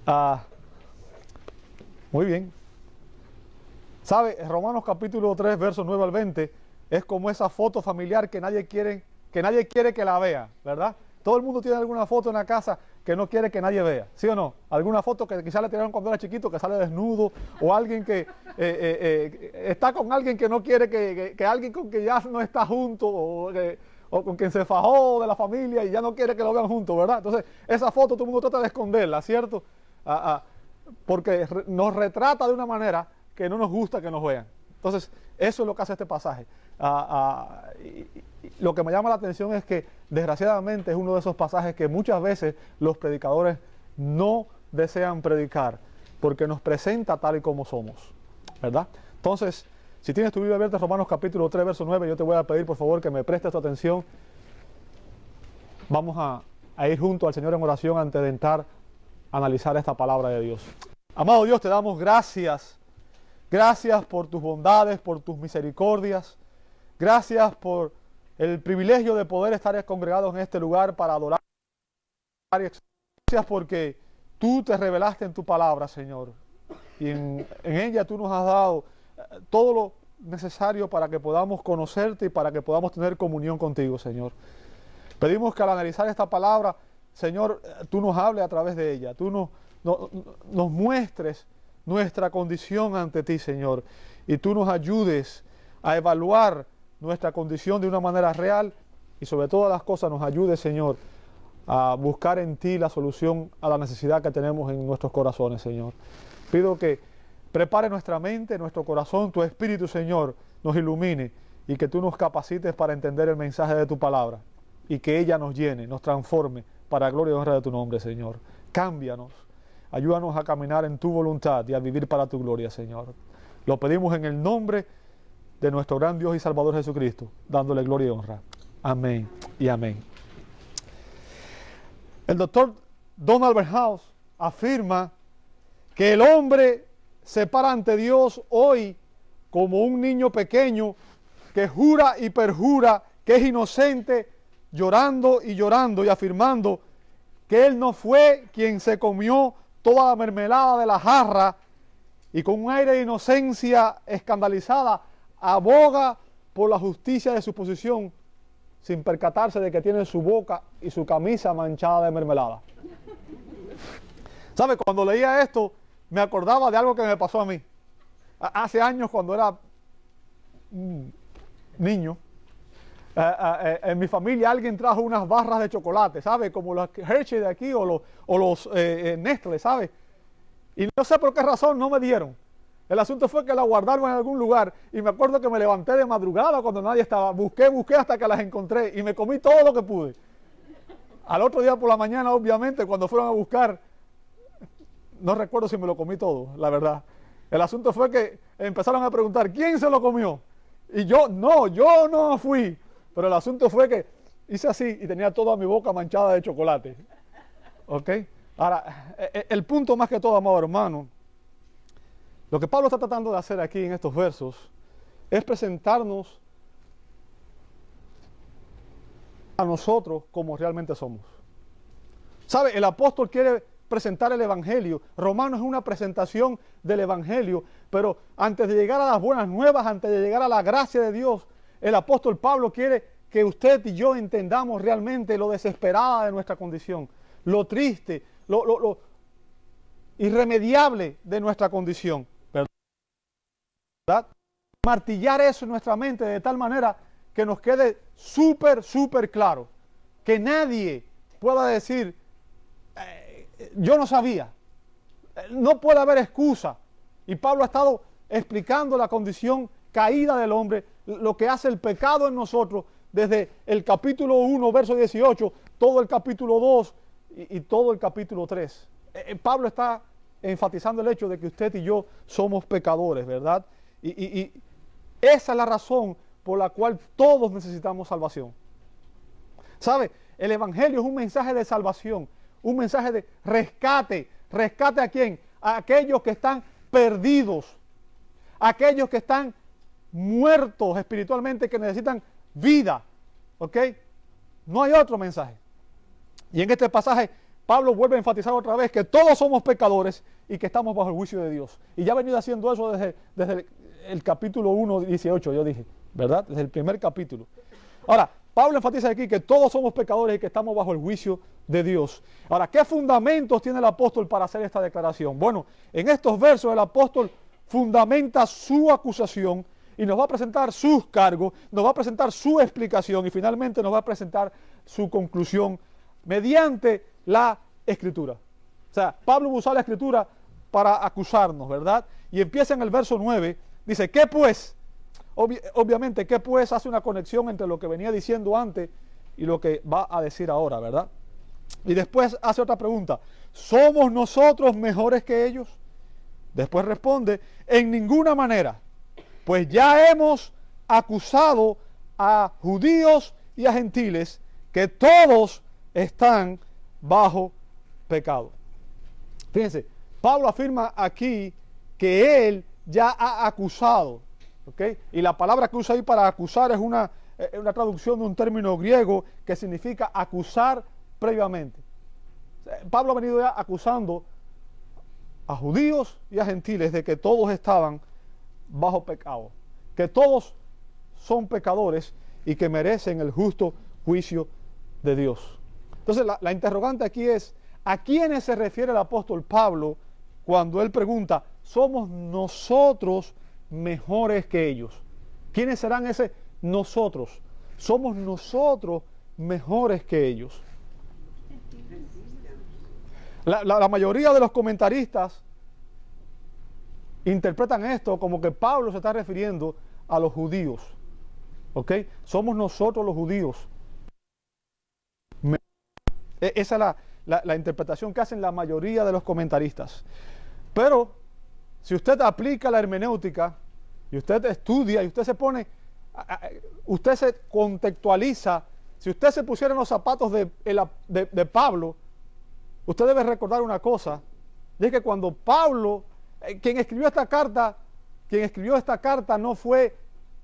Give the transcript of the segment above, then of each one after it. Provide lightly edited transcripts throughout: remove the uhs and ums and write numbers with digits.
Ah, muy bien. ¿Sabe? Romanos capítulo 3, versos 9 al 20, es como esa foto familiar que nadie quiere que la vea, ¿verdad? Todo el mundo tiene alguna foto en la casa que no quiere que nadie vea, ¿sí o no? Alguna foto que quizás le tiraron cuando era chiquito, que sale desnudo, o alguien que está con alguien que no quiere que alguien con que ya no está junto, o con quien se fajó de la familia y ya no quiere que lo vean juntos, ¿verdad? Entonces, esa foto todo el mundo trata de esconderla, ¿cierto? Ah, porque nos retrata de una manera que no nos gusta que nos vean. Entonces, eso es lo que hace este pasaje. Lo que me llama la atención es que, desgraciadamente, es uno de esos pasajes que muchas veces los predicadores no desean predicar, porque nos presenta tal y como somos, ¿verdad? Entonces, si tienes tu Biblia abierta, Romanos capítulo 3, verso 9, yo te voy a pedir, por favor, que me prestes tu atención. Vamos a ir junto al Señor en oración antes de entrar a analizar esta palabra de Dios. Amado Dios, te damos gracias. Gracias por tus bondades, por tus misericordias. Gracias por el privilegio de poder estar congregados en este lugar para adorar. Gracias porque tú te revelaste en tu palabra, Señor. Y en ella tú nos has dado todo lo necesario para que podamos conocerte y para que podamos tener comunión contigo, Señor. Pedimos que al analizar esta palabra, Señor, tú nos hables a través de ella. Tú nos muestres nuestra condición ante ti, Señor, y tú nos ayudes a evaluar nuestra condición de una manera real y sobre todas las cosas nos ayudes, Señor, a buscar en ti la solución a la necesidad que tenemos en nuestros corazones, Señor. Pido que prepare nuestra mente, nuestro corazón, tu Espíritu, Señor, nos ilumine y que tú nos capacites para entender el mensaje de tu palabra y que ella nos llene, nos transforme para la gloria y honra de tu nombre, Señor. Cámbianos. Ayúdanos a caminar en tu voluntad y a vivir para tu gloria, Señor. Lo pedimos en el nombre de nuestro gran Dios y Salvador Jesucristo, dándole gloria y honra. Amén y amén. El doctor Donald Verhoeven afirma que el hombre se para ante Dios hoy como un niño pequeño que jura y perjura que es inocente, llorando y afirmando que él no fue quien se comió toda la mermelada de la jarra y con un aire de inocencia escandalizada aboga por la justicia de su posición sin percatarse de que tiene su boca y su camisa manchada de mermelada. ¿Sabe? Cuando leía esto me acordaba de algo que me pasó a mí. Hace años cuando era niño, en mi familia alguien trajo unas barras de chocolate, ¿sabe? Como los Hershey de aquí o los Nestlé, ¿sabe? Y no sé por qué razón no me dieron. El asunto fue que las guardaron en algún lugar y me acuerdo que me levanté de madrugada cuando nadie estaba. Busqué hasta que las encontré y me comí todo lo que pude. Al otro día por la mañana, obviamente, cuando fueron a buscar, no recuerdo si me lo comí todo, la verdad. El asunto fue que empezaron a preguntar, ¿quién se lo comió? Y yo no fui. Pero el asunto fue que hice así y tenía toda mi boca manchada de chocolate. ¿Ok? Ahora, el punto más que todo, amado hermano, lo que Pablo está tratando de hacer aquí en estos versos es presentarnos a nosotros como realmente somos. ¿Sabe? El apóstol quiere presentar el Evangelio. Romanos es una presentación del Evangelio, pero antes de llegar a las buenas nuevas, antes de llegar a la gracia de Dios, el apóstol Pablo quiere que usted y yo entendamos realmente lo desesperada de nuestra condición, lo triste, lo irremediable de nuestra condición, ¿verdad? Martillar eso en nuestra mente de tal manera que nos quede súper claro, que nadie pueda decir, yo no sabía, no puede haber excusa. Y Pablo ha estado explicando la condición caída del hombre, lo que hace el pecado en nosotros, desde el capítulo 1, verso 18, todo el capítulo 2 y todo el capítulo 3. Pablo está enfatizando el hecho de que usted y yo somos pecadores, ¿verdad? Y esa es la razón por la cual todos necesitamos salvación. ¿Sabe? El Evangelio es un mensaje de salvación, un mensaje de rescate. ¿Rescate a quién? A aquellos que están perdidos, a aquellos que están muertos espiritualmente, que necesitan vida. ¿Ok? No hay otro mensaje. Y en este pasaje Pablo vuelve a enfatizar otra vez que todos somos pecadores y que estamos bajo el juicio de Dios. Y ya ha venido haciendo eso desde el capítulo 1, 18, yo dije, ¿verdad? Desde el primer capítulo. Ahora, Pablo enfatiza aquí que todos somos pecadores y que estamos bajo el juicio de Dios. Ahora, ¿qué fundamentos tiene el apóstol para hacer esta declaración? Bueno, en estos versos el apóstol fundamenta su acusación y nos va a presentar sus cargos, nos va a presentar su explicación y finalmente nos va a presentar su conclusión mediante la Escritura. O sea, Pablo usa la Escritura para acusarnos, ¿verdad? Y empieza en el verso 9, dice, ¿qué pues? Obviamente, ¿qué pues? Hace una conexión entre lo que venía diciendo antes y lo que va a decir ahora, ¿verdad? Y después hace otra pregunta, ¿somos nosotros mejores que ellos? Después responde, en ninguna manera, pues ya hemos acusado a judíos y a gentiles que todos están bajo pecado. Fíjense, Pablo afirma aquí que él ya ha acusado, ¿ok? Y la palabra que usa ahí para acusar es una traducción de un término griego que significa acusar previamente. Pablo ha venido ya acusando a judíos y a gentiles de que todos estaban bajo pecado, que todos son pecadores y que merecen el justo juicio de Dios. Entonces la interrogante aquí es, ¿a quiénes se refiere el apóstol Pablo cuando él pregunta, ¿somos nosotros mejores que ellos? ¿Quiénes serán ese nosotros? ¿Somos nosotros mejores que ellos? La mayoría de los comentaristas interpretan esto como que Pablo se está refiriendo a los judíos. ¿Ok? Somos nosotros los judíos. Esa es la interpretación que hacen la mayoría de los comentaristas. Pero, si usted aplica la hermenéutica, y usted estudia, y usted se pone, usted se contextualiza, si usted se pusiera en los zapatos de Pablo, usted debe recordar una cosa, y es que cuando Pablo, quien escribió esta carta no fue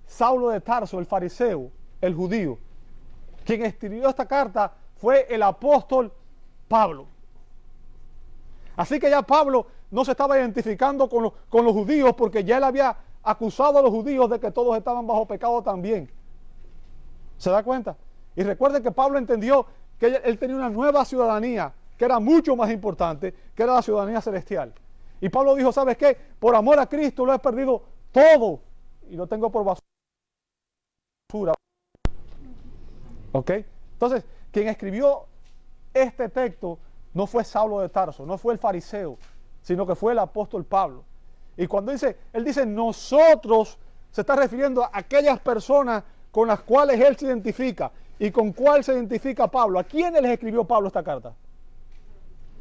Saulo de Tarso, el fariseo, el judío. Quien escribió esta carta fue el apóstol Pablo. Así que ya Pablo no se estaba identificando con los judíos porque ya él había acusado a los judíos de que todos estaban bajo pecado también. ¿Se da cuenta? Y recuerden que Pablo entendió que él tenía una nueva ciudadanía que era mucho más importante, que era la ciudadanía celestial. Y Pablo dijo, ¿sabes qué? Por amor a Cristo lo he perdido todo y lo tengo por basura. ¿Ok? Entonces, quien escribió este texto no fue Saulo de Tarso, no fue el fariseo, sino que fue el apóstol Pablo. Y cuando él dice nosotros, se está refiriendo a aquellas personas con las cuales él se identifica. ¿Y con cuál se identifica Pablo? ¿A quiénes les escribió Pablo esta carta?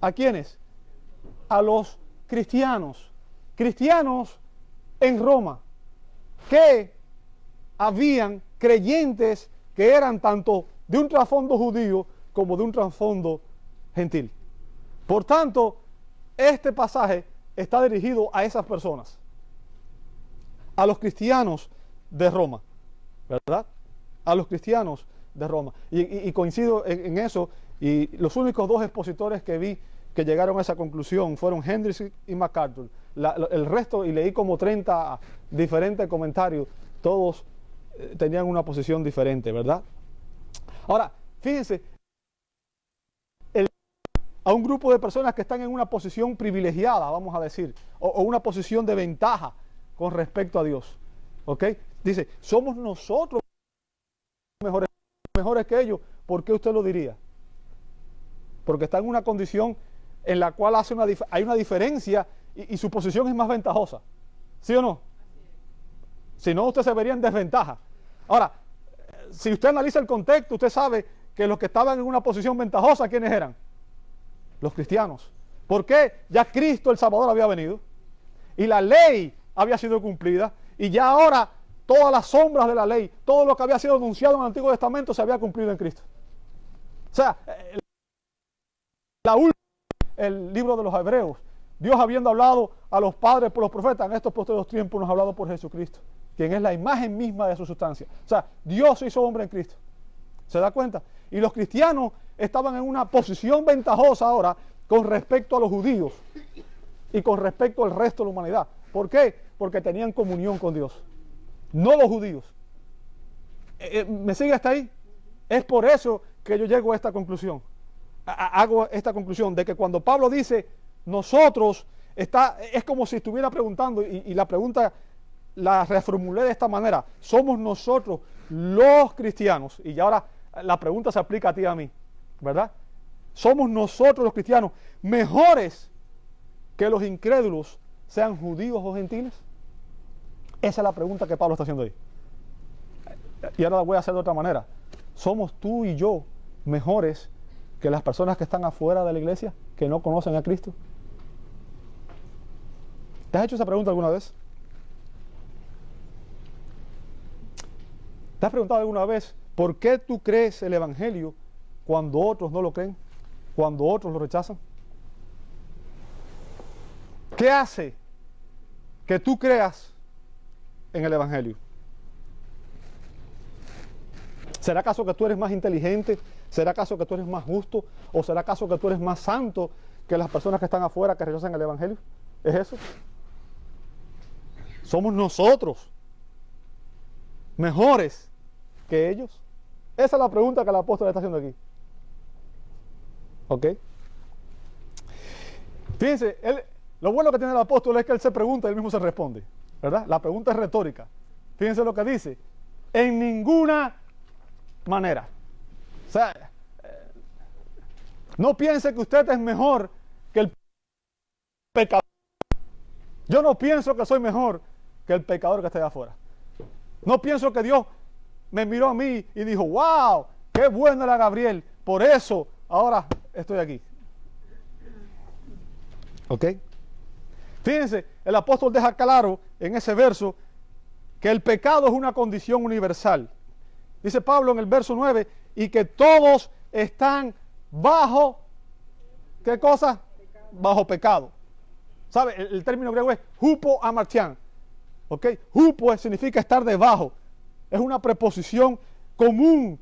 ¿A quiénes? A los cristianos en Roma, que habían creyentes que eran tanto de un trasfondo judío como de un trasfondo gentil. Por tanto, este pasaje está dirigido a esas personas, a los cristianos de Roma, ¿verdad? A los cristianos de Roma. Y coincido en eso, y los únicos dos expositores que vi que llegaron a esa conclusión fueron Hendricks y MacArthur. El resto, y leí como 30 diferentes comentarios, todos tenían una posición diferente, ¿verdad? Ahora, fíjense, a un grupo de personas que están en una posición privilegiada, vamos a decir, o una posición de ventaja con respecto a Dios, ¿ok? Dice, somos nosotros mejores que ellos. ¿Por qué usted lo diría? Porque está en una condición en la cual hay una diferencia y su posición es más ventajosa. ¿Sí o no? Si no, usted se vería en desventaja. Ahora, si usted analiza el contexto, usted sabe que los que estaban en una posición ventajosa, ¿quiénes eran? Los cristianos. ¿Por qué? Ya Cristo el Salvador había venido y la ley había sido cumplida y ya ahora todas las sombras de la ley, todo lo que había sido anunciado en el Antiguo Testamento se había cumplido en Cristo. O sea, el libro de los Hebreos, Dios habiendo hablado a los padres por los profetas, en estos posteriores tiempos nos ha hablado por Jesucristo, quien es la imagen misma de su sustancia. O sea, Dios se hizo hombre en Cristo. ¿Se da cuenta? Y los cristianos estaban en una posición ventajosa ahora con respecto a los judíos y con respecto al resto de la humanidad. ¿Por qué? Porque tenían comunión con Dios, no los judíos. ¿Me sigue hasta ahí? Es por eso que yo llego a esta conclusión. Hago esta conclusión de que cuando Pablo dice nosotros, es como si estuviera preguntando, y la pregunta la reformulé de esta manera: somos nosotros los cristianos, y ahora la pregunta se aplica a ti y a mí, ¿verdad? Somos nosotros los cristianos mejores que los incrédulos, sean judíos o gentiles. Esa es la pregunta que Pablo está haciendo ahí. Y ahora la voy a hacer de otra manera: ¿somos tú y yo mejores que las personas que están afuera de la iglesia, que no conocen a Cristo? ¿Te has hecho esa pregunta alguna vez? ¿Te has preguntado alguna vez por qué tú crees el evangelio cuando otros no lo creen, cuando otros lo rechazan? ¿Qué hace que tú creas en el evangelio? ¿Será acaso que tú eres más inteligente? ¿Será acaso que tú eres más justo? ¿O será acaso que tú eres más santo que las personas que están afuera que rechazan el evangelio? ¿Es eso? ¿Somos nosotros mejores que ellos? Esa es la pregunta que el apóstol está haciendo aquí. ¿Ok? Fíjense, lo bueno que tiene el apóstol es que él se pregunta y él mismo se responde, ¿verdad? La pregunta es retórica. Fíjense lo que dice: en ninguna manera. O sea, no piense que usted es mejor que el pecador. Yo no pienso que soy mejor que el pecador que está allá afuera. No pienso que Dios me miró a mí y dijo: wow, qué bueno era Gabriel, por eso ahora estoy aquí. ¿Ok? Fíjense, el apóstol deja claro en ese verso que el pecado es una condición universal. Dice Pablo en el verso 9, y que todos están bajo, ¿qué cosa? Bajo pecado. ¿Sabe? El término griego es hupo amartian. ¿Ok? Hupo significa estar debajo. Es una preposición común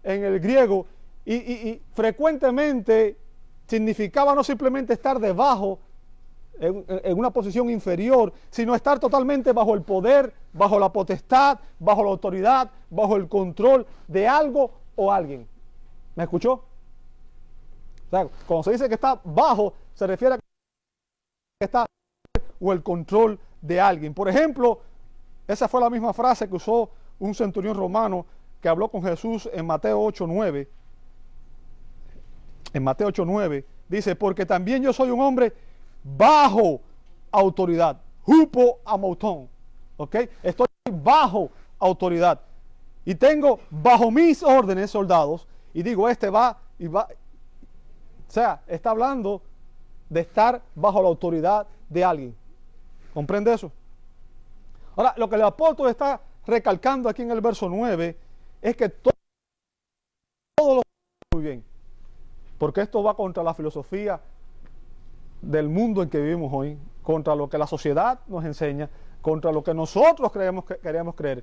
en el griego y frecuentemente significaba no simplemente estar debajo, en una posición inferior, sino estar totalmente bajo el poder, bajo la potestad, bajo la autoridad, bajo el control de algo o alguien. ¿Me escuchó? O sea, cuando se dice que está bajo, se refiere a que está o el control de alguien. Por ejemplo, esa fue la misma frase que usó un centurión romano que habló con Jesús en Mateo 8:9. En Mateo 8:9 dice: porque también yo soy un hombre bajo autoridad, hupo amauton, ¿ok? Estoy bajo autoridad y tengo bajo mis órdenes soldados, y digo, este va y va. O sea, está hablando de estar bajo la autoridad de alguien. ¿Comprende eso? Ahora, lo que el apóstol está recalcando aquí en el verso 9 es que todo lo muy bien, porque esto va contra la filosofía del mundo en que vivimos hoy, contra lo que la sociedad nos enseña, contra lo que nosotros queremos creer.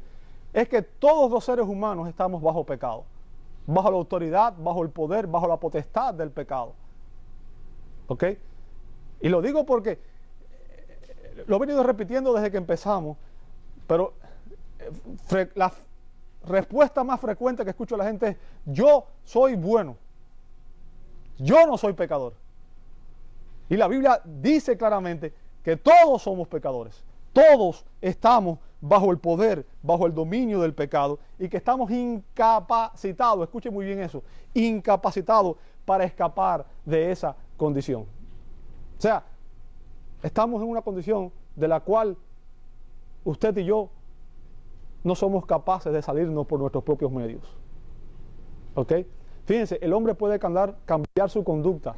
Es que todos los seres humanos estamos bajo pecado, bajo la autoridad, bajo el poder, bajo la potestad del pecado. ¿Ok? Y lo digo porque lo he venido repitiendo desde que empezamos, pero la respuesta más frecuente que escucho a la gente es: yo soy bueno, yo no soy pecador. Y la Biblia dice claramente que todos somos pecadores, todos estamos bajo el poder, bajo el dominio del pecado, y que estamos incapacitados, escuchen muy bien eso, incapacitados para escapar de esa condición. O sea, estamos en una condición de la cual usted y yo no somos capaces de salirnos por nuestros propios medios. ¿Ok? Fíjense, el hombre puede cambiar su conducta.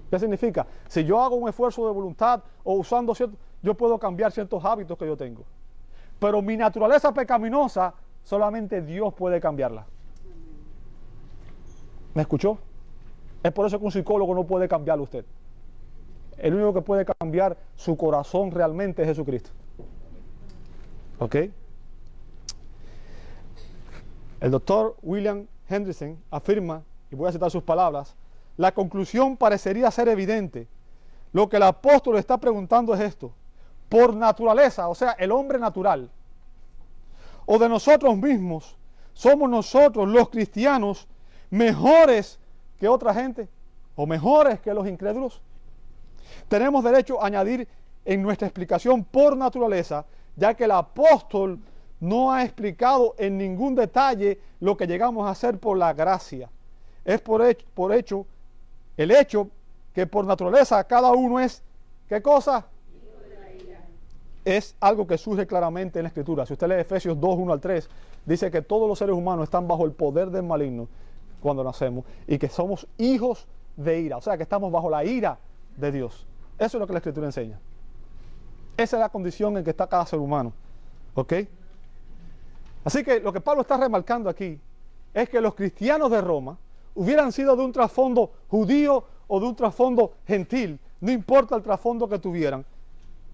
¿Qué significa? Si yo hago un esfuerzo de voluntad o usando yo puedo cambiar ciertos hábitos que yo tengo. Pero mi naturaleza pecaminosa, solamente Dios puede cambiarla. ¿Me escuchó? Es por eso que un psicólogo no puede cambiarlo a usted. El único que puede cambiar su corazón realmente es Jesucristo. ¿Ok? El doctor William Hendrickson afirma, y voy a citar sus palabras, la conclusión parecería ser evidente. Lo que el apóstol está preguntando es esto: por naturaleza, o sea, el hombre natural, o de nosotros mismos, ¿somos nosotros los cristianos mejores que otra gente o mejores que los incrédulos? Tenemos derecho a añadir en nuestra explicación por naturaleza, ya que el apóstol no ha explicado en ningún detalle lo que llegamos a hacer por la gracia. Es el hecho que por naturaleza cada uno es, ¿qué cosa? Es algo que surge claramente en la Escritura. Si usted lee Efesios 2, 1 al 3, dice que todos los seres humanos están bajo el poder del maligno cuando nacemos y que somos hijos de ira, o sea que estamos bajo la ira de Dios. Eso es lo que la Escritura enseña. Esa es la condición en que está cada ser humano. ¿Ok? Así que lo que Pablo está remarcando aquí es que los cristianos de Roma hubieran sido de un trasfondo judío o de un trasfondo gentil, no importa el trasfondo que tuvieran,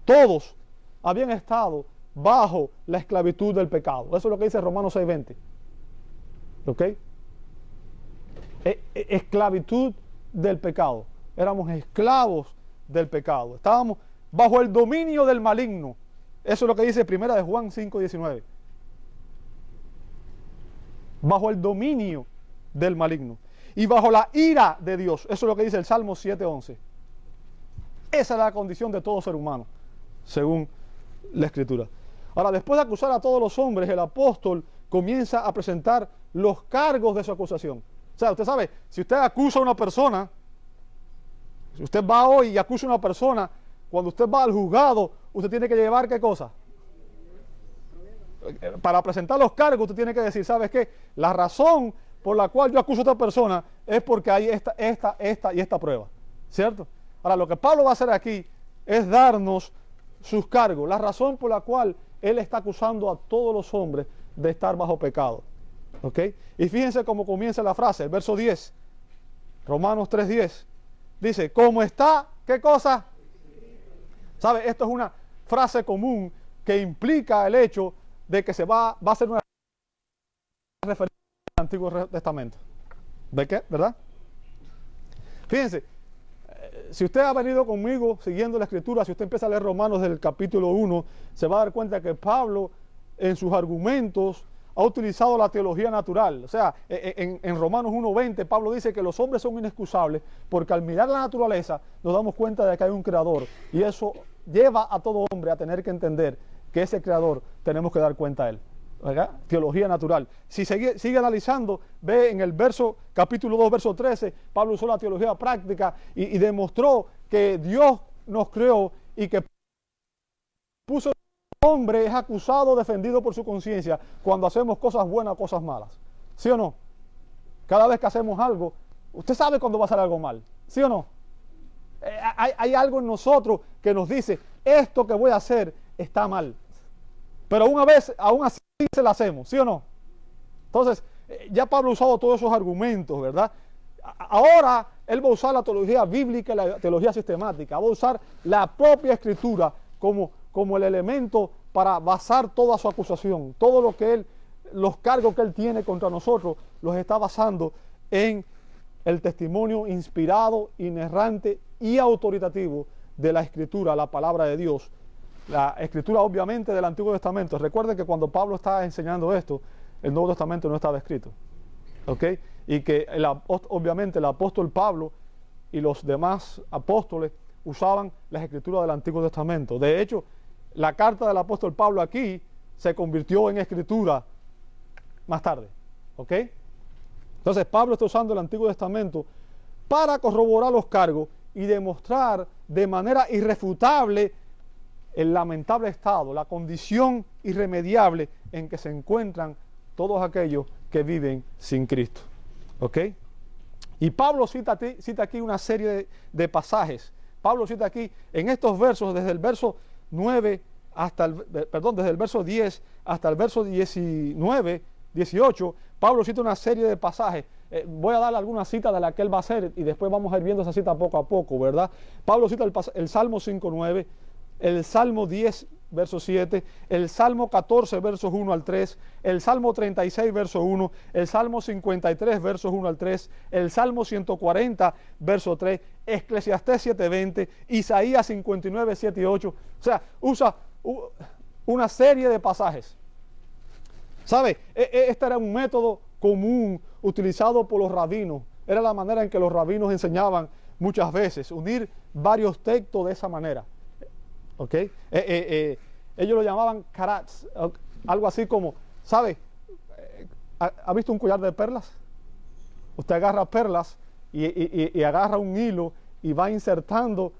todos habían estado bajo la esclavitud del pecado. Eso es lo que dice Romanos 6:20. ¿Ok? Esclavitud del pecado. Éramos esclavos del pecado. Estábamos bajo el dominio del maligno. Eso es lo que dice Primera de Juan 5:19. Bajo el dominio del maligno. Y bajo la ira de Dios. Eso es lo que dice el Salmo 7:11. Esa es la condición de todo ser humano, según la Escritura. Ahora, después de acusar a todos los hombres, el apóstol comienza a presentar los cargos de su acusación. O sea, usted sabe, si usted acusa a una persona, si usted va hoy y acusa a una persona, cuando usted va al juzgado, usted tiene que llevar ¿qué cosa? Para presentar los cargos, usted tiene que decir, ¿sabes qué? La razón por la cual yo acuso a esta persona es porque hay esta y esta prueba, ¿cierto? Ahora, lo que Pablo va a hacer aquí es darnos sus cargos, la razón por la cual él está acusando a todos los hombres de estar bajo pecado. ¿Ok? Y fíjense cómo comienza la frase, el verso 10, Romanos 3:10, dice, ¿cómo está? ¿Qué cosa? ¿Sabe? Esto es una frase común que implica el hecho de que va a ser una referencia al Antiguo Testamento. ¿De qué? ¿Verdad? Fíjense, si usted ha venido conmigo siguiendo la Escritura, si usted empieza a leer Romanos del capítulo 1, se va a dar cuenta que Pablo en sus argumentos ha utilizado la teología natural. O sea, en Romanos 1:20 Pablo dice que los hombres son inexcusables porque al mirar la naturaleza nos damos cuenta de que hay un creador y eso lleva a todo hombre a tener que entender que ese creador tenemos que dar cuenta a él. ¿Verdad? Teología natural. Si sigue analizando, ve en el capítulo 2, verso 13, Pablo usó la teología práctica y demostró que Dios nos creó y que puso hombre es acusado, defendido por su conciencia cuando hacemos cosas buenas o cosas malas. ¿Sí o no? Cada vez que hacemos algo, usted sabe cuando va a hacer algo mal. ¿Sí o no? Hay algo en nosotros que nos dice, esto que voy a hacer está mal. Pero aún así se lo hacemos. ¿Sí o no? Entonces, ya Pablo ha usado todos esos argumentos, ¿verdad? Ahora él va a usar la teología bíblica y la teología sistemática. Va a usar la propia Escritura como el elemento para basar toda su acusación. Todo lo que los cargos que él tiene contra nosotros, los está basando en el testimonio inspirado, inerrante y autoritativo de la Escritura, la palabra de Dios. La Escritura obviamente del Antiguo Testamento. Recuerden que cuando Pablo estaba enseñando esto, el Nuevo Testamento no estaba escrito. ¿Ok? Y que obviamente el apóstol Pablo y los demás apóstoles usaban las Escrituras del Antiguo Testamento. De hecho, la carta del apóstol Pablo aquí se convirtió en escritura más tarde. ¿Ok? Entonces Pablo está usando el Antiguo Testamento para corroborar los cargos y demostrar de manera irrefutable el lamentable estado, la condición irremediable en que se encuentran todos aquellos que viven sin Cristo. ¿Ok? Y Pablo cita aquí una serie de pasajes. Pablo cita aquí en estos versos, desde el verso 9 desde el verso 10 hasta el verso 19, 18, Pablo cita una serie de pasajes. Voy a dar algunas citas de la que él va a hacer y después vamos a ir viendo esa cita poco a poco, ¿verdad? Pablo cita el Salmo 5:9, el Salmo 10, verso 7, el Salmo 14, versos 1 al 3, el Salmo 36, verso 1, el Salmo 53, versos 1 al 3, el Salmo 140, verso 3, Eclesiastés 7:20, Isaías 59, 7 y 8. O sea, usa una serie de pasajes. ¿Sabe? Este era un método común utilizado por los rabinos. Era la manera en que los rabinos enseñaban muchas veces, unir varios textos de esa manera. ¿Ok? Ellos lo llamaban karats, algo así como, ¿sabe? ¿Ha visto un collar de perlas? Usted agarra perlas y agarra un hilo y va insertando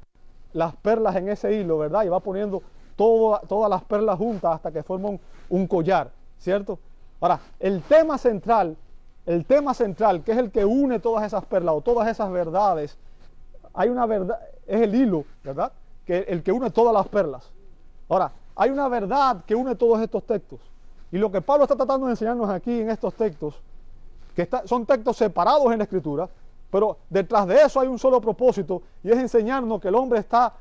las perlas en ese hilo, ¿verdad? Y va poniendo todas las perlas juntas hasta que forman un collar, ¿cierto? Ahora, el tema central, que es el que une todas esas perlas o todas esas verdades, hay una verdad, es el hilo, ¿verdad? El que une todas las perlas. Ahora, hay una verdad que une todos estos textos. Y lo que Pablo está tratando de enseñarnos aquí en estos textos, que son textos separados en la Escritura, pero detrás de eso hay un solo propósito, y es enseñarnos que el hombre está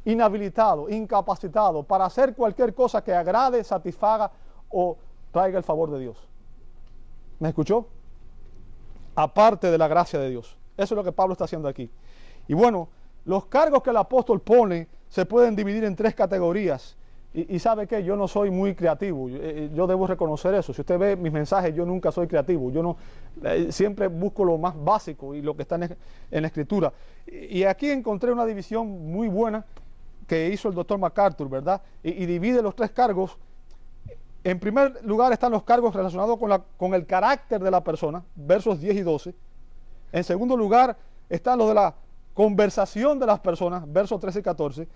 inhabilitado, incapacitado para hacer cualquier cosa que agrade, satisfaga o traiga el favor de Dios. ¿Me escuchó? Aparte de la gracia de Dios. Eso es lo que Pablo está haciendo aquí. Y bueno, los cargos que el apóstol pone se pueden dividir en 3 categorías. Y ¿sabe qué? Yo no soy muy creativo. Yo debo reconocer eso. Si usted ve mis mensajes, yo nunca soy creativo. Yo no siempre busco lo más básico y lo que está en la Escritura. Y aquí encontré una división muy buena que hizo el doctor MacArthur, ¿verdad? Y divide los 3 cargos. En primer lugar están los cargos relacionados con el carácter de la persona, versos 10 y 12. En segundo lugar están los de la conversación de las personas, versos 13 y 14.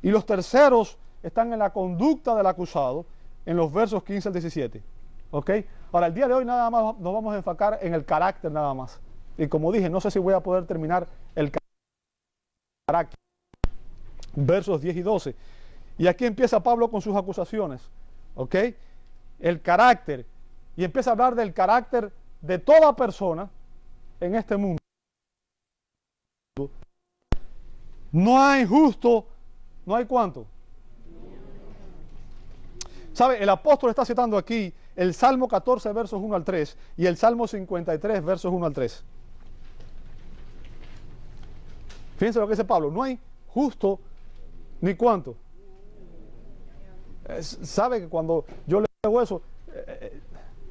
Y los terceros están en la conducta del acusado, en los versos 15 al 17. ¿Ok? Ahora, el día de hoy nada más nos vamos a enfocar en el carácter nada más. Y como dije, no sé si voy a poder terminar el carácter. Versos 10 y 12. Y aquí empieza Pablo con sus acusaciones. ¿Ok? El carácter. Y empieza a hablar del carácter de toda persona en este mundo. No hay justo, no hay cuánto. ¿Sabe? El apóstol está citando aquí el Salmo 14, versos 1 al 3 y el Salmo 53, versos 1 al 3. Fíjense lo que dice Pablo. No hay justo ni cuánto. ¿Sabe que cuando yo leo eso,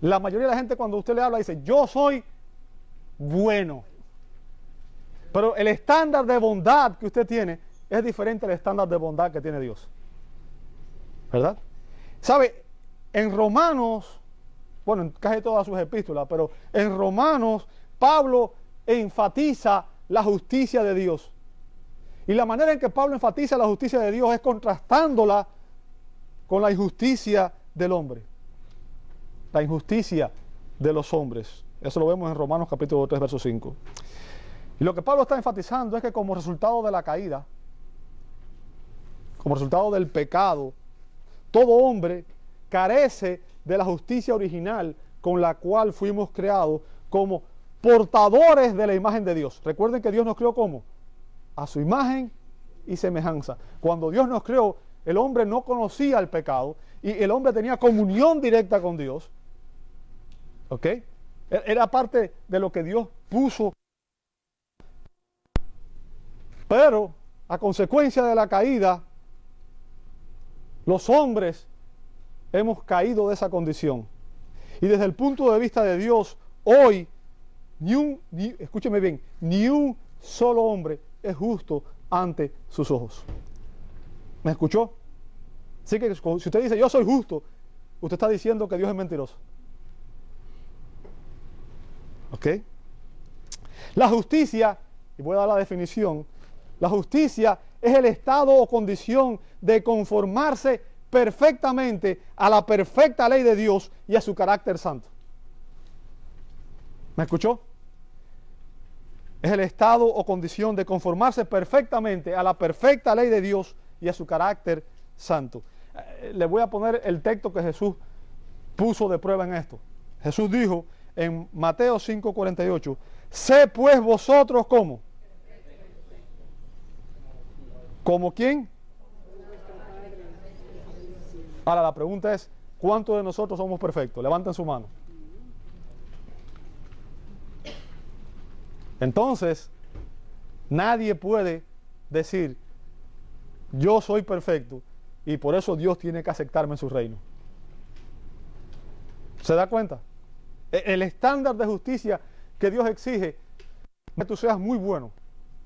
la mayoría de la gente cuando usted le habla dice, yo soy bueno? Pero el estándar de bondad que usted tiene es diferente al estándar de bondad que tiene Dios. ¿Verdad? ¿Sabe? En Romanos, bueno, en casi todas sus epístolas, pero en Romanos, Pablo enfatiza la justicia de Dios. Y la manera en que Pablo enfatiza la justicia de Dios es contrastándola con la injusticia del hombre. La injusticia de los hombres. Eso lo vemos en Romanos capítulo 3, verso 5. Y lo que Pablo está enfatizando es que como resultado de la caída, como resultado del pecado, todo hombre carece de la justicia original con la cual fuimos creados como portadores de la imagen de Dios. Recuerden que Dios nos creó ¿cómo? A su imagen y semejanza. Cuando Dios nos creó, el hombre no conocía el pecado y el hombre tenía comunión directa con Dios. ¿Ok? Era parte de lo que Dios puso. Pero a consecuencia de la caída, los hombres hemos caído de esa condición. Y desde el punto de vista de Dios, hoy, escúcheme bien, ni un solo hombre es justo ante sus ojos. ¿Me escuchó? Así que si usted dice, yo soy justo, usted está diciendo que Dios es mentiroso. ¿Ok? La justicia, y voy a dar la definición, la justicia es el estado o condición de conformarse perfectamente a la perfecta ley de Dios y a su carácter santo. ¿Me escuchó? Es el estado o condición de conformarse perfectamente a la perfecta ley de Dios y a su carácter santo. Le voy a poner el texto que Jesús puso de prueba en esto. Jesús dijo en Mateo 5:48, sé pues vosotros como. ¿Como quién? Ahora la pregunta es, ¿cuántos de nosotros somos perfectos? Levanten su mano. Entonces, nadie puede decir, yo soy perfecto y por eso Dios tiene que aceptarme en su reino. ¿Se da cuenta? El estándar de justicia que Dios exige, que tú seas muy bueno,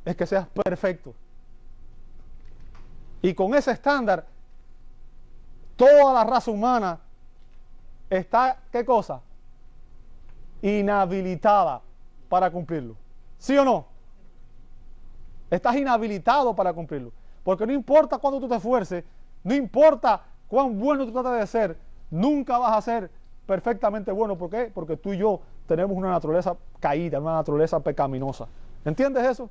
es que seas perfecto. Y con ese estándar, toda la raza humana está, ¿qué cosa? Inhabilitada para cumplirlo. ¿Sí o no? Estás inhabilitado para cumplirlo. Porque no importa cuánto tú te esfuerces, no importa cuán bueno tú tratas de ser, nunca vas a ser perfectamente bueno. ¿Por qué? Porque tú y yo tenemos una naturaleza caída, una naturaleza pecaminosa. ¿Entiendes eso?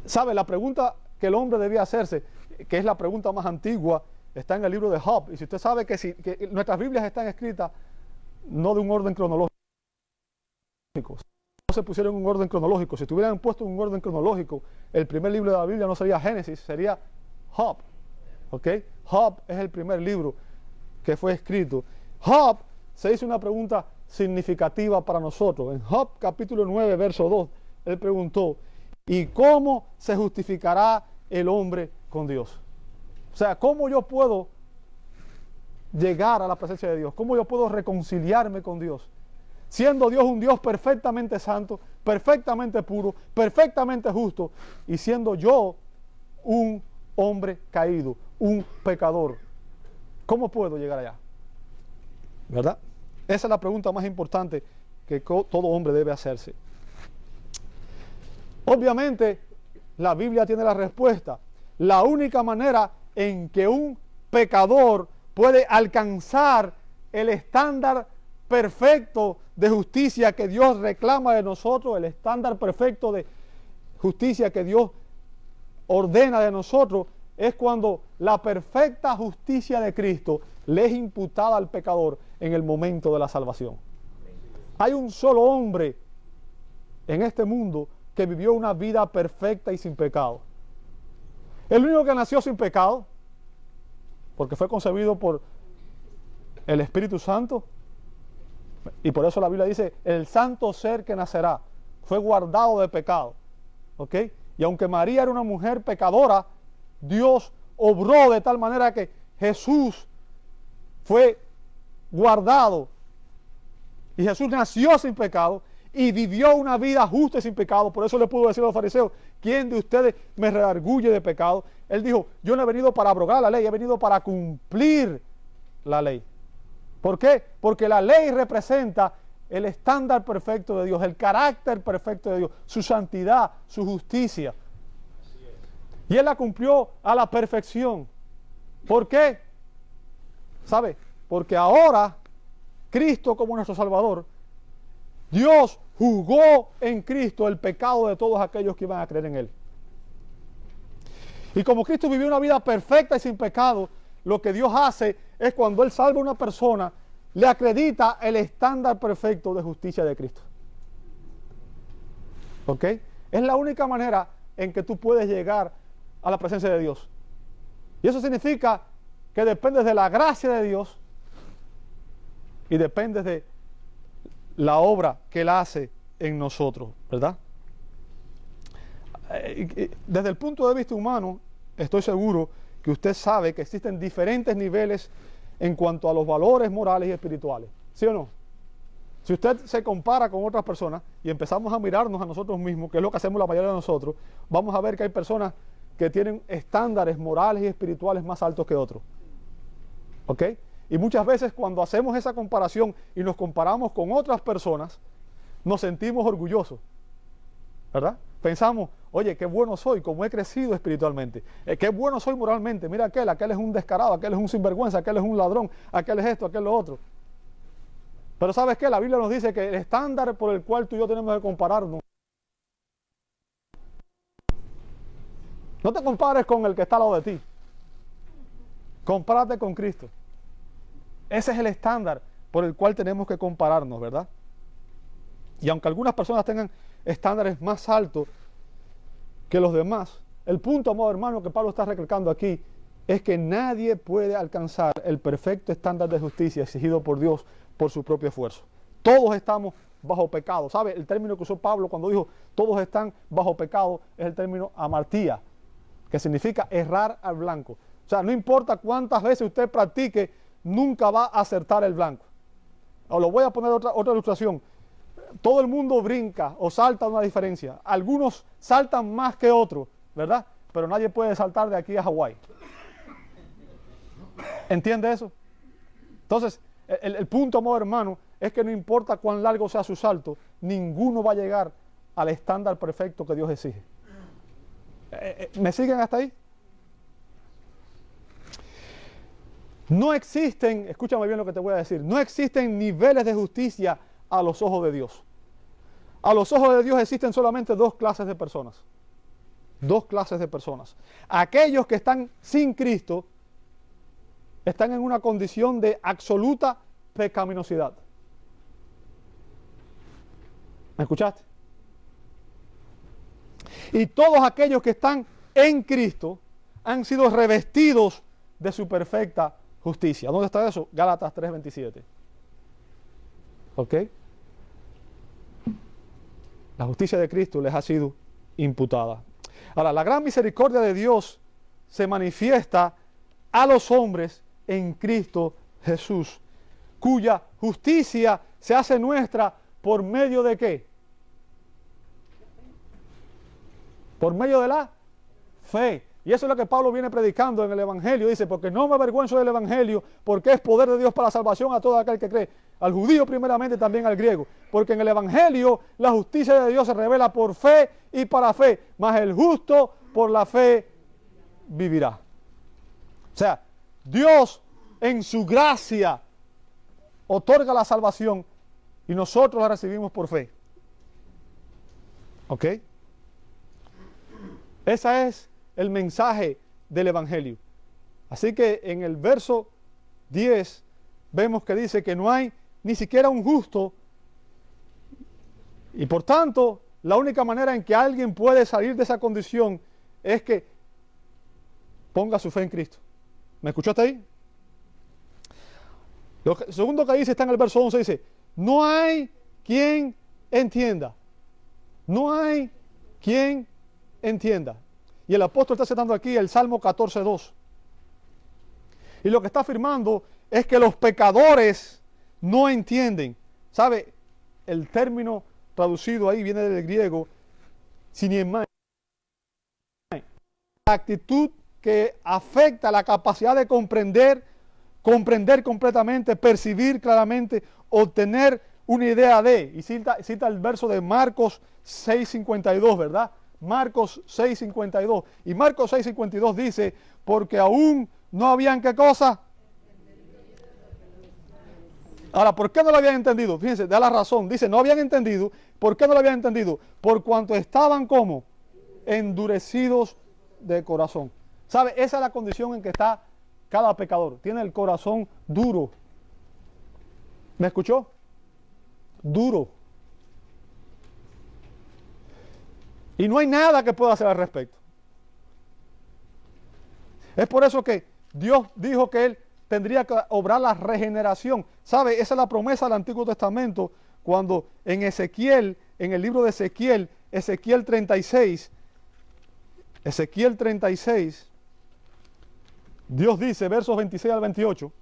¿Sabe? La pregunta que el hombre debía hacerse, que es la pregunta más antigua, está en el libro de Job. Y si usted sabe que nuestras Biblias están escritas no de un orden cronológico, no se pusieron en un orden cronológico. Si estuvieran puesto en un orden cronológico, el primer libro de la Biblia no sería Génesis, sería Job. ¿Ok? Job es el primer libro que fue escrito. Job se hizo una pregunta significativa para nosotros. En Job capítulo 9, verso 2, él preguntó, ¿y cómo se justificará el hombre con Dios? O sea, ¿cómo yo puedo llegar a la presencia de Dios? ¿Cómo yo puedo reconciliarme con Dios? Siendo Dios un Dios perfectamente santo, perfectamente puro, perfectamente justo, y siendo yo un hombre caído, un pecador. ¿Cómo puedo llegar allá? ¿Verdad? Esa es la pregunta más importante que todo hombre debe hacerse. Obviamente, la Biblia tiene la respuesta. La única manera en que un pecador puede alcanzar el estándar perfecto de justicia que Dios reclama de nosotros, el estándar perfecto de justicia que Dios ordena de nosotros, es cuando la perfecta justicia de Cristo le es imputada al pecador en el momento de la salvación. Hay un solo hombre en este mundo que vivió una vida perfecta y sin pecado. El único que nació sin pecado, porque fue concebido por el Espíritu Santo, y por eso la Biblia dice, el santo ser que nacerá fue guardado de pecado. ¿Ok? Y aunque María era una mujer pecadora, Dios obró de tal manera que Jesús fue guardado. Y Jesús nació sin pecado y vivió una vida justa y sin pecado. Por eso le pudo decir a los fariseos, ¿quién de ustedes me redarguye de pecado? Él dijo, yo no he venido para abrogar la ley, he venido para cumplir la ley. ¿Por qué? Porque la ley representa el estándar perfecto de Dios, el carácter perfecto de Dios, su santidad, su justicia. Y Él la cumplió a la perfección. ¿Por qué? ¿Sabe? Porque ahora, Cristo como nuestro Salvador, Dios juzgó en Cristo el pecado de todos aquellos que iban a creer en Él. Y como Cristo vivió una vida perfecta y sin pecado, lo que Dios hace es cuando Él salva a una persona, le acredita el estándar perfecto de justicia de Cristo. ¿Ok? Es la única manera en que tú puedes llegar a la presencia de Dios. Y eso significa que dependes de la gracia de Dios y dependes de la obra que Él hace en nosotros, ¿verdad? Desde el punto de vista humano, estoy seguro que usted sabe que existen diferentes niveles en cuanto a los valores morales y espirituales, ¿sí o no? Si usted se compara con otras personas y empezamos a mirarnos a nosotros mismos, que es lo que hacemos la mayoría de nosotros, vamos a ver que hay personas que tienen estándares morales y espirituales más altos que otros. ¿Ok? Y muchas veces cuando hacemos esa comparación y nos comparamos con otras personas, nos sentimos orgullosos, ¿verdad? Pensamos, oye, qué bueno soy, como he crecido espiritualmente, qué bueno soy moralmente, mira aquel es un descarado, aquel es un sinvergüenza, aquel es un ladrón, aquel es esto, aquel es lo otro. Pero ¿sabes qué? La Biblia nos dice que el estándar por el cual tú y yo tenemos que compararnos, no te compares con el que está al lado de ti, compárate con Cristo. Ese es el estándar por el cual tenemos que compararnos, ¿verdad? Y aunque algunas personas tengan estándares más altos que los demás, El punto, amado hermano, que Pablo está recalcando aquí es que nadie puede alcanzar el perfecto estándar de justicia exigido por Dios por su propio esfuerzo. Todos estamos bajo pecado. ¿Sabe? El término que usó Pablo cuando dijo todos están bajo pecado es el término amartía, que significa errar al blanco. O sea, no importa cuántas veces usted practique, nunca va a acertar el blanco. O lo voy a poner otra ilustración. Todo el mundo brinca o salta una diferencia. Algunos saltan más que otros, ¿verdad? Pero nadie puede saltar de aquí a Hawái. ¿Entiende eso? Entonces, el punto, amado hermano, es que no importa cuán largo sea su salto, ninguno va a llegar al estándar perfecto que Dios exige. ¿Me siguen hasta ahí? No existen, escúchame bien lo que te voy a decir, no existen niveles de justicia a los ojos de Dios. A los ojos de Dios existen solamente dos clases de personas. Dos clases de personas. Aquellos que están sin Cristo están en una condición de absoluta pecaminosidad. ¿Me escuchaste? Y todos aquellos que están en Cristo han sido revestidos de su perfecta justicia. ¿Dónde está eso? Gálatas 3:27. ¿Ok? La justicia de Cristo les ha sido imputada. Ahora, la gran misericordia de Dios se manifiesta a los hombres en Cristo Jesús, cuya justicia se hace nuestra por medio de ¿qué? Por medio de la fe. Y eso es lo que Pablo viene predicando en el Evangelio. Dice, porque no me avergüenzo del Evangelio, porque es poder de Dios para la salvación a todo aquel que cree. Al judío primeramente, también al griego. Porque en el Evangelio la justicia de Dios se revela por fe y para fe. Mas el justo por la fe vivirá. O sea, Dios en su gracia otorga la salvación y nosotros la recibimos por fe. ¿Ok? Ese es el mensaje del Evangelio. Así que en el verso 10 vemos que dice que no hay ni siquiera un justo y por tanto la única manera en que alguien puede salir de esa condición es que ponga su fe en Cristo. ¿Me escuchaste ahí? Lo segundo que dice está en el verso 11, dice, no hay quien entienda. No hay quien entienda. Y el apóstol está citando aquí el Salmo 14:2. Y lo que está afirmando es que los pecadores no entienden. ¿Sabe? El término traducido ahí viene del griego siniemai. La actitud que afecta la capacidad de comprender completamente, percibir claramente, obtener una idea de. Y cita el verso de Marcos 6:52, ¿verdad? Marcos 6:52. Y Marcos 6:52 dice, porque aún no habían ¿qué cosa? Ahora, ¿por qué no lo habían entendido? Fíjense, da la razón. Dice, no habían entendido. ¿Por qué no lo habían entendido? Por cuanto estaban como endurecidos de corazón. ¿Sabe? Esa es la condición en que está cada pecador. Tiene el corazón duro. ¿Me escuchó? Duro. Y no hay nada que pueda hacer al respecto. Es por eso que Dios dijo que Él tendría que obrar la regeneración. ¿Sabe? Esa es la promesa del Antiguo Testamento cuando en Ezequiel, en el libro de Ezequiel, Ezequiel 36, Dios dice, versos 26 al 28,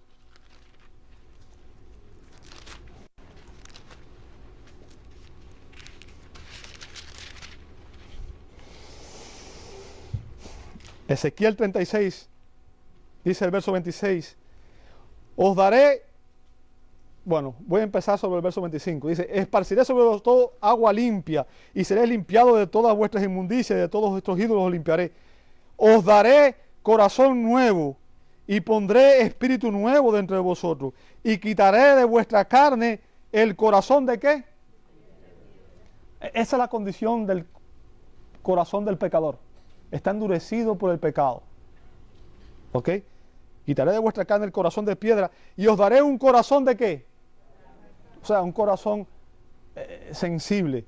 Ezequiel 36, dice el verso 26, os daré, bueno, voy a empezar sobre el verso 25, dice, esparciré sobre vosotros todo agua limpia, y seréis limpiados de todas vuestras inmundicias, y de todos vuestros ídolos os limpiaré. Os daré corazón nuevo, y pondré espíritu nuevo dentro de vosotros, y quitaré de vuestra carne el corazón de ¿qué? Esa es la condición del corazón del pecador. Está endurecido por el pecado. ¿Ok? Quitaré de vuestra carne el corazón de piedra y os daré un corazón de ¿qué? O sea, un corazón sensible.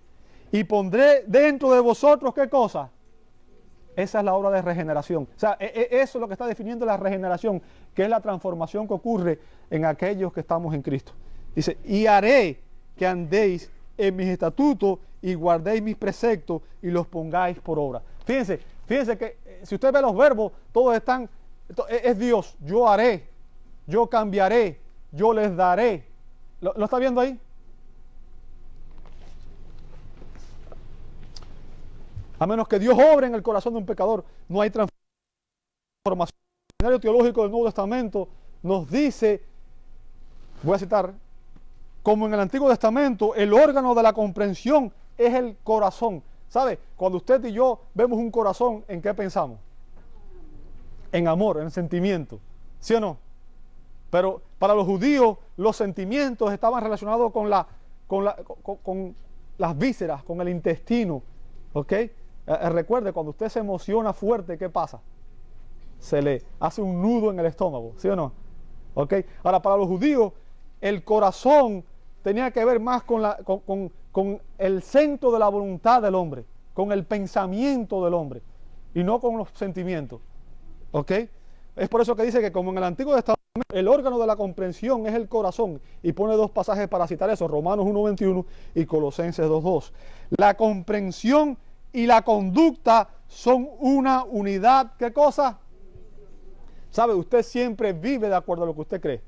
Y pondré dentro de vosotros ¿qué cosa? Esa es la obra de regeneración. O sea, eso es lo que está definiendo la regeneración, que es la transformación que ocurre en aquellos que estamos en Cristo. Dice, y haré que andéis en mis estatutos y guardéis mis preceptos y los pongáis por obra. Fíjense que si usted ve los verbos, todos están, es Dios. Yo haré, yo cambiaré, yo les daré. ¿Lo está viendo ahí? A menos que Dios obre en el corazón de un pecador, no hay transformación. El seminario teológico del Nuevo Testamento nos dice, voy a citar, como en el Antiguo Testamento, el órgano de la comprensión es el corazón. ¿Sabe? Cuando usted y yo vemos un corazón, ¿en qué pensamos? En amor, en sentimiento. ¿Sí o no? Pero para los judíos, los sentimientos estaban relacionados con las vísceras, con el intestino. ¿Ok? Recuerde, cuando usted se emociona fuerte, ¿qué pasa? Se le hace un nudo en el estómago. ¿Sí o no? ¿Ok? Ahora, para los judíos, el corazón tenía que ver más con el centro de la voluntad del hombre, con el pensamiento del hombre, y no con los sentimientos. ¿Ok? Es por eso que dice que como en el Antiguo Testamento, el órgano de la comprensión es el corazón, y pone dos pasajes para citar eso, Romanos 1:21 y Colosenses 2:2. La comprensión y la conducta son una unidad. ¿Qué cosa? ¿Sabe? Usted siempre vive de acuerdo a lo que usted cree.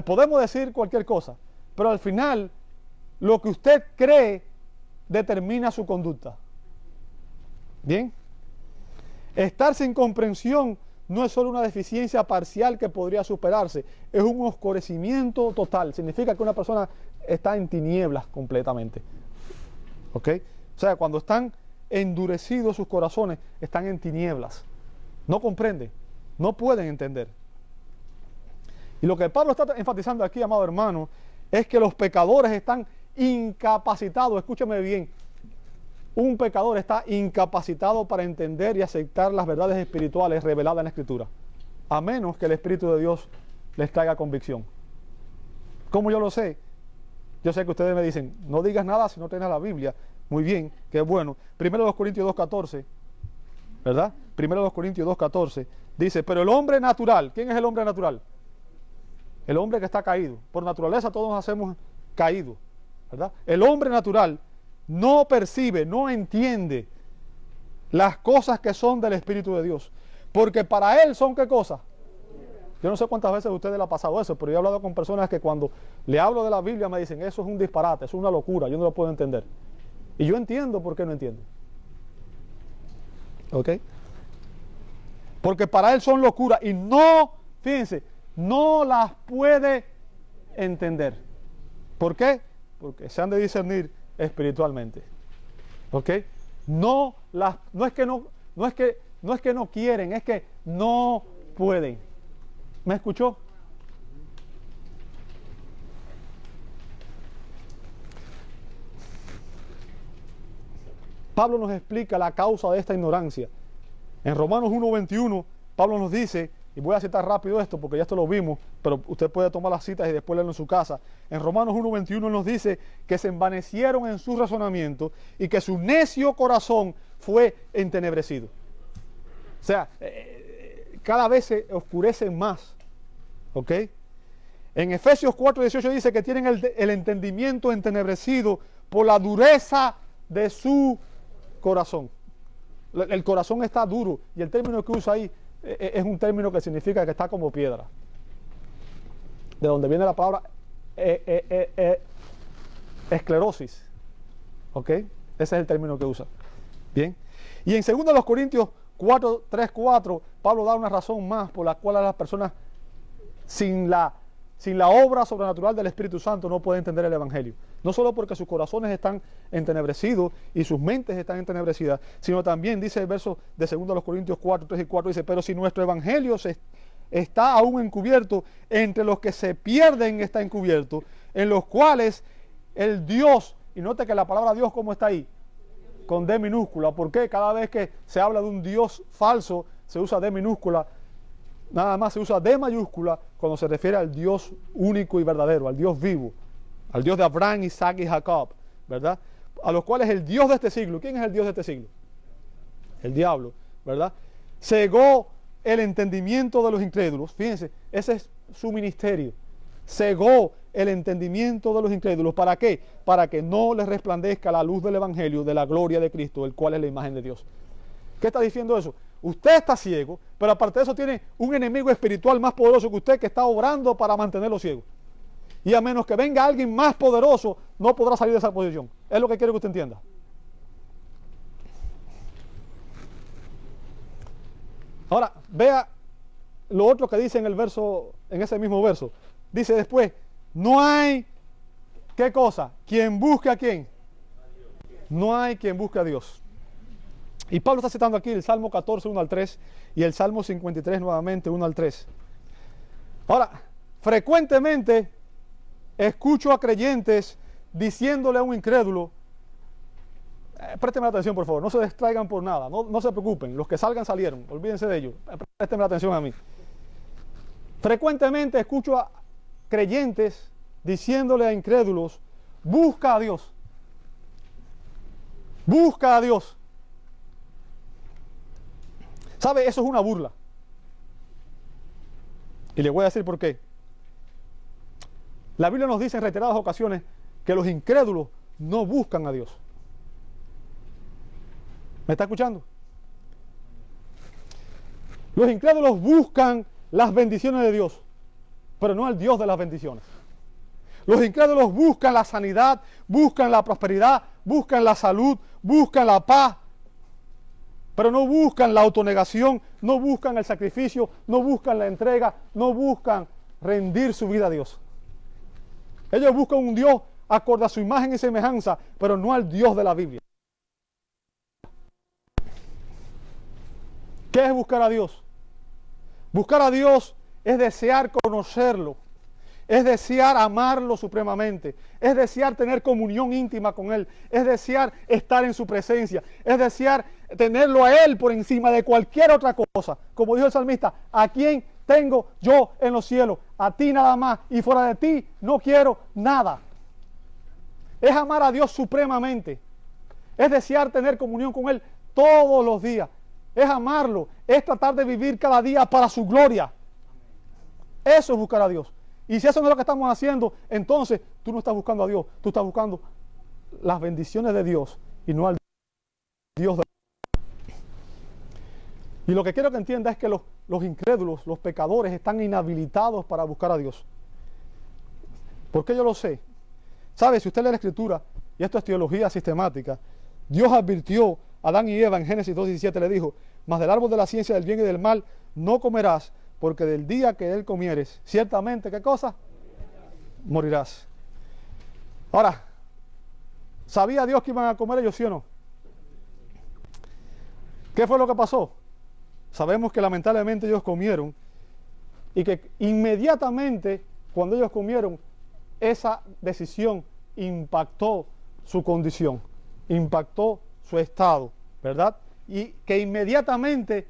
Podemos decir cualquier cosa, pero al final lo que usted cree determina su conducta. ¿Bien? Estar sin comprensión no es solo una deficiencia parcial que podría superarse, es un oscurecimiento total. Significa que una persona está en tinieblas completamente. ¿Ok? O sea, cuando están endurecidos sus corazones, están en tinieblas. No comprenden, no pueden entender. Y lo que Pablo está enfatizando aquí, amado hermano, es que los pecadores están incapacitados. Escúchame bien. Un pecador está incapacitado para entender y aceptar las verdades espirituales reveladas en la Escritura, a menos que el Espíritu de Dios les traiga convicción. ¿Cómo yo lo sé? Yo sé que ustedes me dicen, no digas nada si no tienes la Biblia. Muy bien, qué bueno. 1 Corintios 2:14, ¿verdad? 1 Corintios 2:14 dice, pero el hombre natural, ¿quién es el hombre natural? El hombre que está caído. Por naturaleza todos nos hacemos caídos, ¿verdad? El hombre natural no percibe, no entiende las cosas que son del Espíritu de Dios, porque para él son ¿qué cosas? Yo no sé cuántas veces a ustedes le ha pasado eso, pero yo he hablado con personas que cuando le hablo de la Biblia me dicen, eso es un disparate, eso es una locura, yo no lo puedo entender. Y yo entiendo por qué no entienden. ¿Ok? Porque para él son locuras y no, fíjense, no las puede entender. ¿Por qué? Porque se han de discernir espiritualmente. ¿Ok? No es que no quieren, es que no pueden. ¿Me escuchó? Pablo nos explica la causa de esta ignorancia. En Romanos 1:21, Pablo nos dice, y voy a citar rápido esto porque ya esto lo vimos, pero usted puede tomar las citas y después leerlo en su casa. En Romanos 1:21 nos dice que se envanecieron en su razonamiento y que su necio corazón fue entenebrecido. O sea, cada vez se oscurecen más. ¿Ok? En Efesios 4:18 dice que tienen el entendimiento entenebrecido por la dureza de su corazón. El corazón está duro y el término que usa ahí es un término que significa que está como piedra. De donde viene la palabra esclerosis. ¿Ok? Ese es el término que usa. Bien. Y en 2 Corintios 3:4, Pablo da una razón más por la cual a las personas sin la obra sobrenatural del Espíritu Santo no pueden entender el Evangelio. No solo porque sus corazones están entenebrecidos y sus mentes están entenebrecidas, sino también dice el verso de 2 Corintios 4:3 y 4, dice, pero si nuestro Evangelio está aún encubierto, entre los que se pierden está encubierto, en los cuales el Dios, y note que la palabra Dios, ¿cómo está ahí? Con D minúscula. ¿Por qué? Cada vez que se habla de un Dios falso, se usa D minúscula. Nada más se usa D mayúscula cuando se refiere al Dios único y verdadero, al Dios vivo, al Dios de Abraham, Isaac y Jacob, ¿verdad? A los cuales el Dios de este siglo, ¿quién es el Dios de este siglo? el diablo, ¿verdad? Cegó el entendimiento de los incrédulos. Fíjense, ese es su ministerio. Cegó el entendimiento de los incrédulos. ¿Para qué? Para que no les resplandezca la luz del evangelio de la gloria de Cristo, el cual es la imagen de Dios. ¿Qué está diciendo eso? Usted está ciego, pero aparte de eso tiene un enemigo espiritual más poderoso que usted, que está obrando para mantenerlo ciego. Y a menos que venga alguien más poderoso, no podrá salir de esa posición. Es lo que quiero que usted entienda. Ahora, vea lo otro que dice en el verso, en ese mismo verso. Dice después, no hay, ¿qué cosa? ¿Quién busque a quién? No hay quien busque a Dios. Y Pablo está citando aquí el Salmo 14, 1 al 3, y el Salmo 53 nuevamente, 1 al 3. Ahora, frecuentemente escucho a creyentes diciéndole a un incrédulo, présteme atención por favor, no se distraigan por nada, no se preocupen, los que salgan salieron, olvídense de ellos, présteme atención a mí. Frecuentemente escucho a creyentes diciéndole a incrédulos, busca a Dios, busca a Dios. ¿Sabe? Eso es una burla. Y le voy a decir por qué. La Biblia nos dice en reiteradas ocasiones que los incrédulos no buscan a Dios. ¿Me está escuchando? Los incrédulos buscan las bendiciones de Dios, pero no al Dios de las bendiciones. Los incrédulos buscan la sanidad, buscan la prosperidad, buscan la salud, buscan la paz, pero no buscan la autonegación, no buscan el sacrificio, no buscan la entrega, no buscan rendir su vida a Dios. Ellos buscan un Dios acorde a su imagen y semejanza, pero no al Dios de la Biblia. ¿Qué es buscar a Dios? Buscar a Dios es desear conocerlo, es desear amarlo supremamente, es desear tener comunión íntima con Él, es desear estar en su presencia, es desear tenerlo a Él por encima de cualquier otra cosa. Como dijo el salmista, ¿a quién tengo yo en los cielos? A ti nada más, y fuera de ti no quiero nada. Es amar a Dios supremamente, es desear tener comunión con Él todos los días, es amarlo, es tratar de vivir cada día para su gloria. Eso es buscar a Dios. Y si eso no es lo que estamos haciendo, entonces tú no estás buscando a Dios, tú estás buscando las bendiciones de Dios y no al Dios de... Y lo que quiero que entienda es que los incrédulos, los pecadores, están inhabilitados para buscar a Dios. ¿Por qué yo lo sé? ¿Sabe? Si usted lee la Escritura, y esto es teología sistemática, Dios advirtió a Adán y Eva en Génesis 2:17, le dijo, mas del árbol de la ciencia del bien y del mal no comerás, porque del día que él comieres, ciertamente, ¿qué cosa? Morirás. Ahora, ¿sabía Dios que iban a comer ellos, sí o no? ¿Qué fue lo que pasó? Sabemos que lamentablemente ellos comieron y que inmediatamente cuando ellos comieron, esa decisión impactó su condición, impactó su estado, ¿verdad? Y que inmediatamente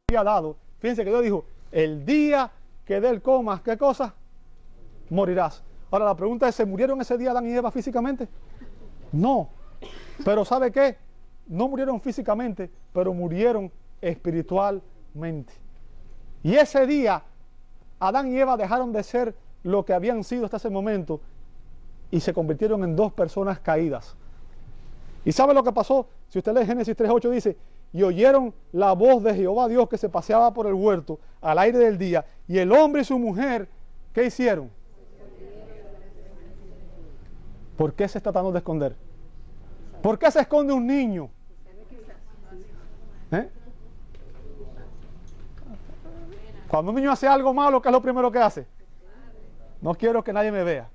había dado, fíjense que Dios dijo, el día que de él comas, ¿qué cosa? Morirás. Ahora la pregunta es, ¿se murieron ese día Adán y Eva físicamente? No, pero ¿sabe qué? No murieron físicamente, pero murieron espiritualmente. Y ese día, Adán y Eva dejaron de ser lo que habían sido hasta ese momento y se convirtieron en dos personas caídas. ¿Y sabe lo que pasó? Si usted lee Génesis 3:8 dice, y oyeron la voz de Jehová Dios que se paseaba por el huerto al aire del día, y el hombre y su mujer, ¿qué hicieron? ¿Por qué se está tratando de esconder? ¿Por qué se esconde un niño? ¿Eh? Cuando un niño hace algo malo, ¿qué es lo primero que hace? No quiero que nadie me vea,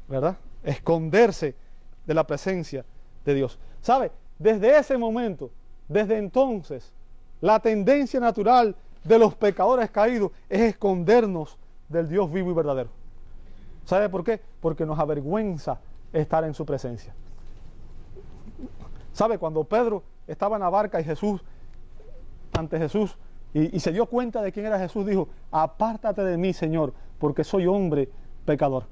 ¿verdad? Esconderse de la presencia de Dios. ¿Sabe? Desde ese momento, desde entonces, la tendencia natural de los pecadores caídos es escondernos del Dios vivo y verdadero. ¿Sabe por qué? Porque nos avergüenza estar en su presencia. ¿Sabe? Cuando Pedro estaba en la barca y Jesús, ante Jesús, y se dio cuenta de quién era Jesús, dijo, apártate de mí, Señor, porque soy hombre pecador.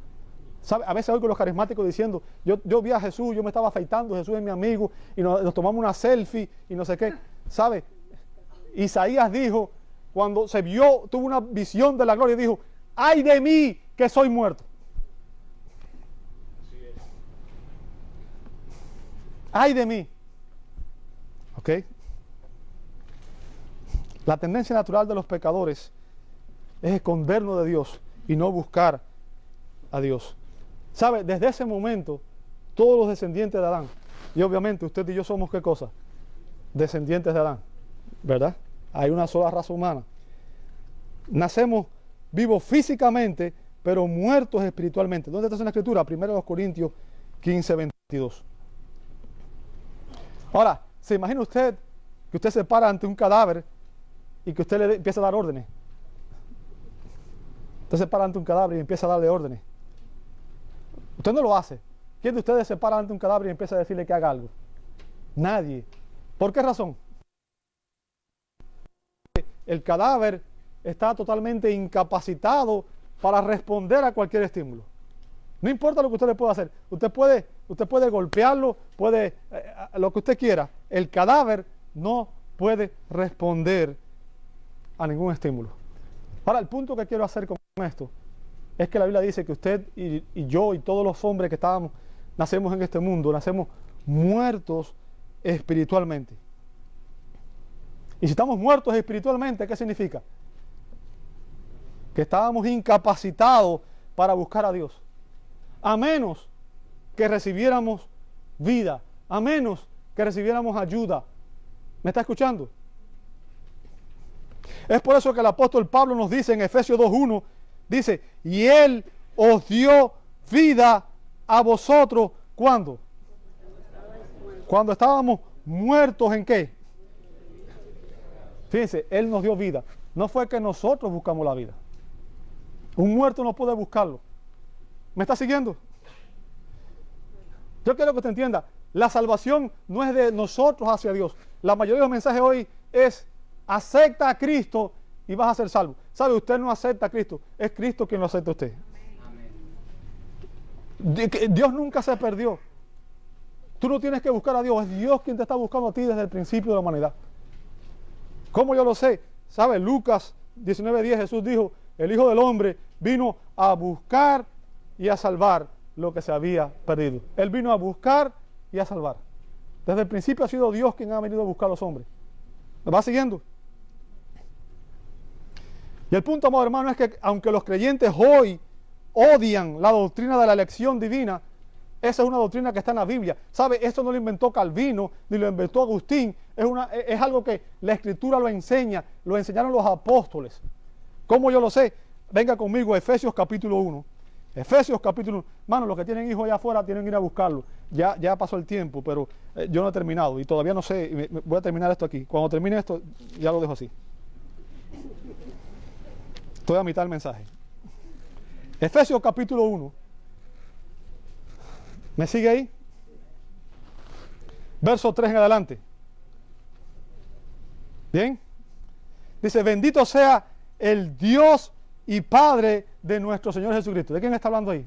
¿Sabe? A veces oigo los carismáticos diciendo, yo vi a Jesús, yo me estaba afeitando, Jesús es mi amigo, y nos tomamos una selfie y no sé qué. ¿Sabe? Isaías dijo, cuando se vio, tuvo una visión de la gloria, y dijo, ¡ay de mí que soy muerto! ¡Ay de mí! ¿Ok? La tendencia natural de los pecadores es escondernos de Dios y no buscar a Dios. ¿Sabe? Desde ese momento, todos los descendientes de Adán, y obviamente usted y yo somos ¿qué cosa? Descendientes de Adán, ¿verdad? Hay una sola raza humana. Nacemos vivos físicamente, pero muertos espiritualmente. ¿Dónde está eso en la Escritura? 1 Corintios 15, 22. Ahora, ¿se imagina usted que usted se para ante un cadáver y que usted le empieza a dar órdenes? Usted se para ante un cadáver y empieza a darle órdenes. Usted no lo hace. ¿Quién de ustedes se para ante un cadáver y empieza a decirle que haga algo? Nadie. ¿Por qué razón? El cadáver está totalmente incapacitado para responder a cualquier estímulo. No importa lo que usted le pueda hacer. Usted puede golpearlo, lo que usted quiera. El cadáver no puede responder a ningún estímulo. Ahora, el punto que quiero hacer con esto es que la Biblia dice que usted y yo y todos los hombres que nacemos en este mundo, nacemos muertos espiritualmente. Y si estamos muertos espiritualmente, ¿qué significa? Que estábamos incapacitados para buscar a Dios. A menos que recibiéramos vida, a menos que recibiéramos ayuda. ¿Me está escuchando? Es por eso que el apóstol Pablo nos dice en Efesios 2:1, dice, y Él os dio vida a vosotros, ¿cuándo? Cuando estábamos muertos, ¿en qué? Fíjense, Él nos dio vida. No fue que nosotros buscamos la vida. Un muerto no puede buscarlo. ¿Me está siguiendo? Yo quiero que usted entienda, la salvación no es de nosotros hacia Dios. La mayoría de los mensajes hoy es, acepta a Cristo y vas a ser salvo. ¿Sabe? Usted no acepta a Cristo, es Cristo quien lo acepta a usted. Dios nunca se perdió. Tú no tienes que buscar a Dios, es Dios quien te está buscando a ti desde el principio de la humanidad. ¿Cómo yo lo sé? ¿Sabe? Lucas 19:10, Jesús dijo, el Hijo del Hombre vino a buscar y a salvar lo que se había perdido. Él vino a buscar y a salvar. Desde el principio ha sido Dios quien ha venido a buscar a los hombres. ¿Me va siguiendo? Y el punto, amado hermano, es que aunque los creyentes hoy odian la doctrina de la elección divina, esa es una doctrina que está en la Biblia. ¿Sabe? Esto no lo inventó Calvino, ni lo inventó Agustín. Es algo que la Escritura lo enseña, lo enseñaron los apóstoles. ¿Cómo yo lo sé? Venga conmigo a Efesios capítulo 1. Efesios capítulo 1. Mano, los que tienen hijos allá afuera tienen que ir a buscarlo. Ya pasó el tiempo, pero yo no he terminado y todavía no sé. Voy a terminar esto aquí. Cuando termine esto, ya lo dejo así. Estoy a mitad del mensaje. Efesios capítulo 1. ¿Me sigue ahí? Verso 3 en adelante. ¿Bien? Dice, bendito sea el Dios y Padre de nuestro Señor Jesucristo. ¿De quién está hablando ahí?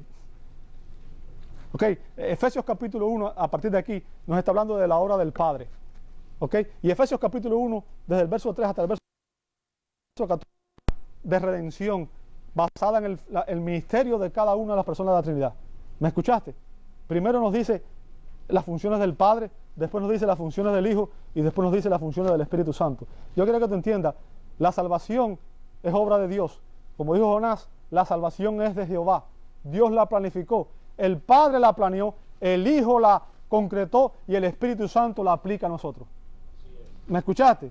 Ok, Efesios capítulo 1, a partir de aquí, nos está hablando de la obra del Padre. Ok, y Efesios capítulo 1, desde el verso 3 hasta el verso 14, de redención, basada en el ministerio de cada una de las personas de la Trinidad. ¿Me escuchaste? Primero nos dice las funciones del Padre, después nos dice las funciones del Hijo y después nos dice las funciones del Espíritu Santo. Yo quiero que te entiendas, la salvación es obra de Dios. Como dijo Jonás, la salvación es de Jehová. Dios la planificó. El Padre la planeó, el Hijo la concretó y el Espíritu Santo la aplica a nosotros. ¿Me escuchaste?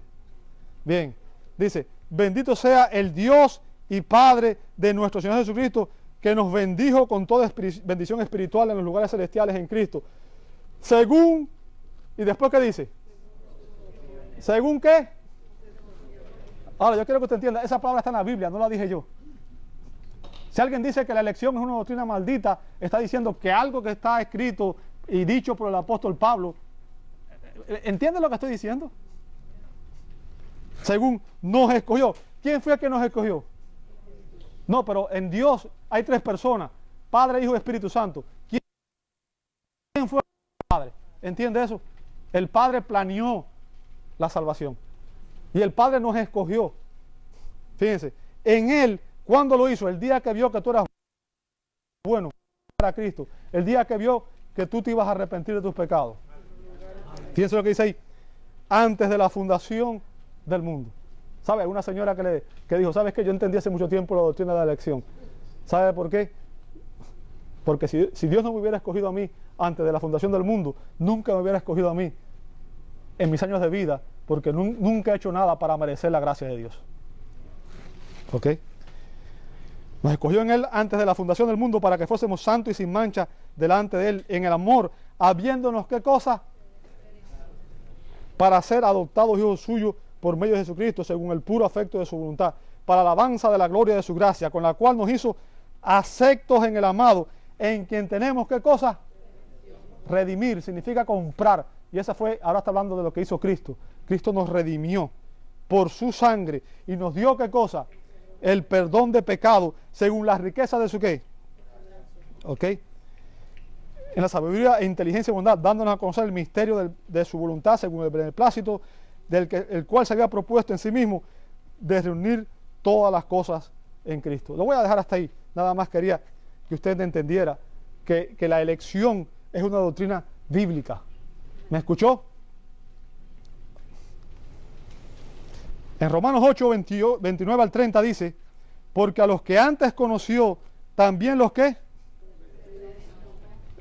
Bien, dice, bendito sea el Dios y Padre de nuestro Señor Jesucristo, que nos bendijo con toda bendición espiritual en los lugares celestiales en Cristo. Según, y después ¿qué dice? ¿Según qué? Ahora, yo quiero que usted entienda, esa palabra está en la Biblia, no la dije yo. Si alguien dice que la elección es una doctrina maldita, está diciendo que algo que está escrito y dicho por el apóstol Pablo, ¿entiende lo que estoy diciendo? Según nos escogió. ¿Quién fue el que nos escogió? No, pero en Dios hay tres personas. Padre, Hijo y Espíritu Santo. ¿Quién fue el Padre? ¿Entiende eso? El Padre planeó la salvación. Y el Padre nos escogió. Fíjense, en Él, ¿cuándo lo hizo? El día que vio que tú eras bueno para Cristo. El día que vio que tú te ibas a arrepentir de tus pecados. Fíjense lo que dice ahí. Antes de la fundación del mundo. ¿Sabe? Una señora que dijo, ¿sabes qué? Yo entendí hace mucho tiempo la doctrina de la elección. ¿Sabe por qué? Porque si Dios no me hubiera escogido a mí antes de la fundación del mundo, nunca me hubiera escogido a mí en mis años de vida, porque nunca he hecho nada para merecer la gracia de Dios. ¿Ok? Nos escogió en Él antes de la fundación del mundo para que fuésemos santos y sin mancha delante de Él, en el amor, habiéndonos, ¿qué cosa? Para ser adoptados hijos suyos por medio de Jesucristo, según el puro afecto de su voluntad, para alabanza de la gloria de su gracia, con la cual nos hizo aceptos en el amado, en quien tenemos, ¿qué cosa? Redimir, significa comprar. Y esa fue, ahora está hablando de lo que hizo Cristo. Cristo nos redimió por su sangre y nos dio, ¿qué cosa? El perdón de pecado, según la riqueza de su ¿qué? ¿Ok? En la sabiduría e inteligencia y bondad, dándonos a conocer el misterio de su voluntad, según el beneplácito, el cual se había propuesto en sí mismo, de reunir todas las cosas en Cristo. Lo voy a dejar hasta ahí. Nada más quería que usted entendiera que la elección es una doctrina bíblica. ¿Me escuchó? En Romanos 8, 29 al 30 dice, porque a los que antes conoció, también los que...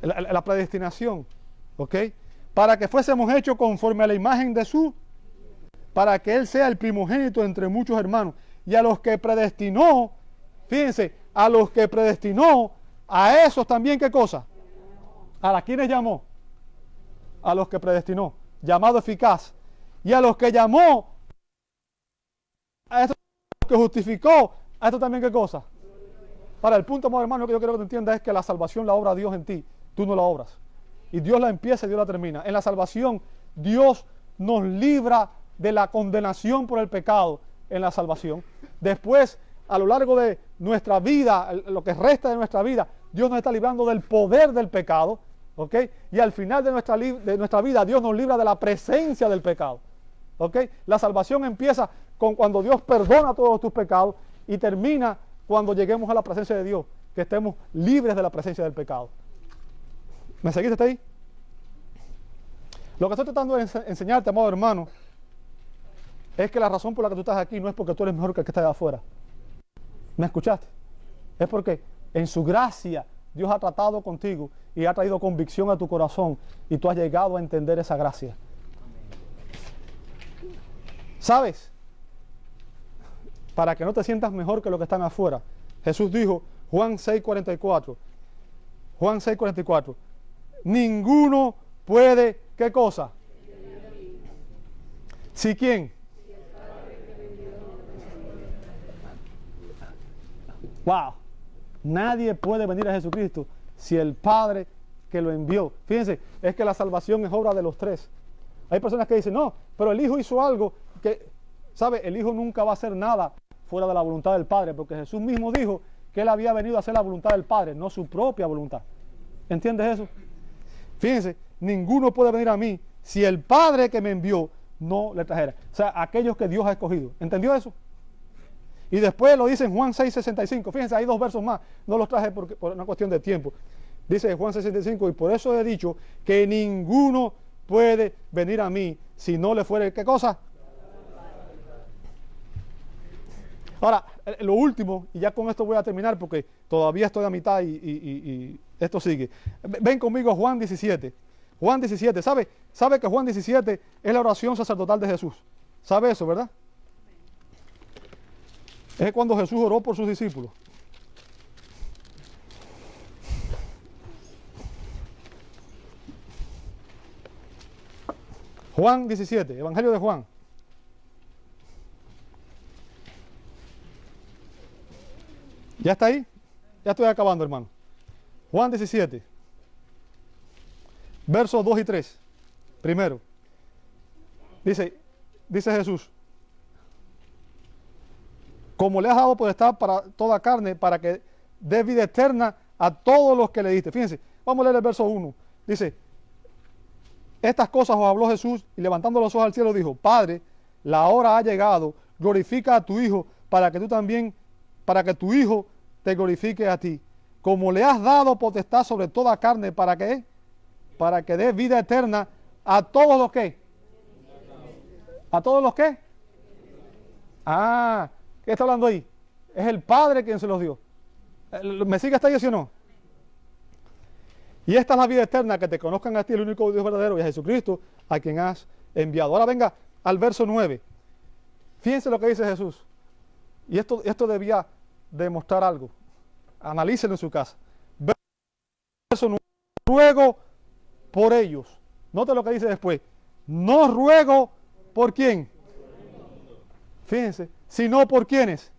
La predestinación, ¿ok? Para que fuésemos hechos conforme a la imagen de su... Para que Él sea el primogénito entre muchos hermanos. Y a los que predestinó, fíjense, a los que predestinó, a esos también, ¿qué cosa? ¿A quienes llamó? A los que predestinó, llamado eficaz. Y a los que llamó, a estos que justificó, a esto también, ¿qué cosa? Para el punto, amado hermano, que yo quiero que te entiendas es que la salvación la obra Dios en ti, tú no la obras. Y Dios la empieza y Dios la termina. En la salvación, Dios nos libra de la condenación por el pecado en la salvación. Después, a lo largo de nuestra vida, lo que resta de nuestra vida, Dios nos está librando del poder del pecado, ¿ok? Y al final de nuestra vida, Dios nos libra de la presencia del pecado, ¿ok? La salvación empieza con cuando Dios perdona todos tus pecados y termina cuando lleguemos a la presencia de Dios, que estemos libres de la presencia del pecado. ¿Me seguiste hasta ahí? Lo que estoy tratando de enseñarte, amado hermano, es que la razón por la que tú estás aquí no es porque tú eres mejor que el que está allá afuera. ¿Me escuchaste? Es porque en su gracia Dios ha tratado contigo y ha traído convicción a tu corazón y tú has llegado a entender esa gracia. ¿Sabes? Para que no te sientas mejor que los que están afuera, Jesús dijo, Juan 6:44, Juan 6:44, ninguno puede, ¿qué cosa? ¿Si quién? Wow, nadie puede venir a Jesucristo si el Padre que lo envió. Fíjense, es que la salvación es obra de los tres. Hay personas que dicen, no, pero el Hijo hizo algo que, ¿sabe? El Hijo nunca va a hacer nada fuera de la voluntad del Padre, porque Jesús mismo dijo que Él había venido a hacer la voluntad del Padre, no su propia voluntad. ¿Entiendes eso? Fíjense, ninguno puede venir a mí si el Padre que me envió no le trajera. O sea, aquellos que Dios ha escogido. ¿Entendió eso? Y después lo dice en Juan 6:65. Fíjense, hay 2 versos más. No los traje por una cuestión de tiempo. Dice Juan 6:65, y por eso he dicho que ninguno puede venir a mí si no le fuere, ¿qué cosa? Ahora, lo último, y ya con esto voy a terminar porque todavía estoy a mitad y esto sigue. Ven conmigo a Juan 17. Juan 17, ¿sabe que Juan 17 es la oración sacerdotal de Jesús? ¿Sabe eso, verdad? Es cuando Jesús oró por sus discípulos. Juan 17, Evangelio de Juan. ¿Ya está ahí? Ya estoy acabando, hermano. Juan 17, versos 2 y 3. Primero, dice Jesús, como le has dado potestad para toda carne, para que dé vida eterna a todos los que le diste. Fíjense, vamos a leer el verso 1. Dice, estas cosas os habló Jesús y levantando los ojos al cielo dijo, Padre, la hora ha llegado, glorifica a tu Hijo para que tú también, para que tu Hijo te glorifique a ti. Como le has dado potestad sobre toda carne, ¿para qué? Para que dé vida eterna a todos los que. ¿A todos los que? Ah, ¿qué está hablando ahí? Es el Padre quien se los dio. ¿Me sigue hasta ahí, sí o no? Y esta es la vida eterna, que te conozcan a ti, el único Dios verdadero, y a Jesucristo, a quien has enviado. Ahora venga al verso 9. Fíjense lo que dice Jesús. Y esto debía demostrar algo. Analícenlo en su casa. Verso 9. Ruego por ellos. Note lo que dice después. No ruego por quién. Fíjense. Sino por quiénes.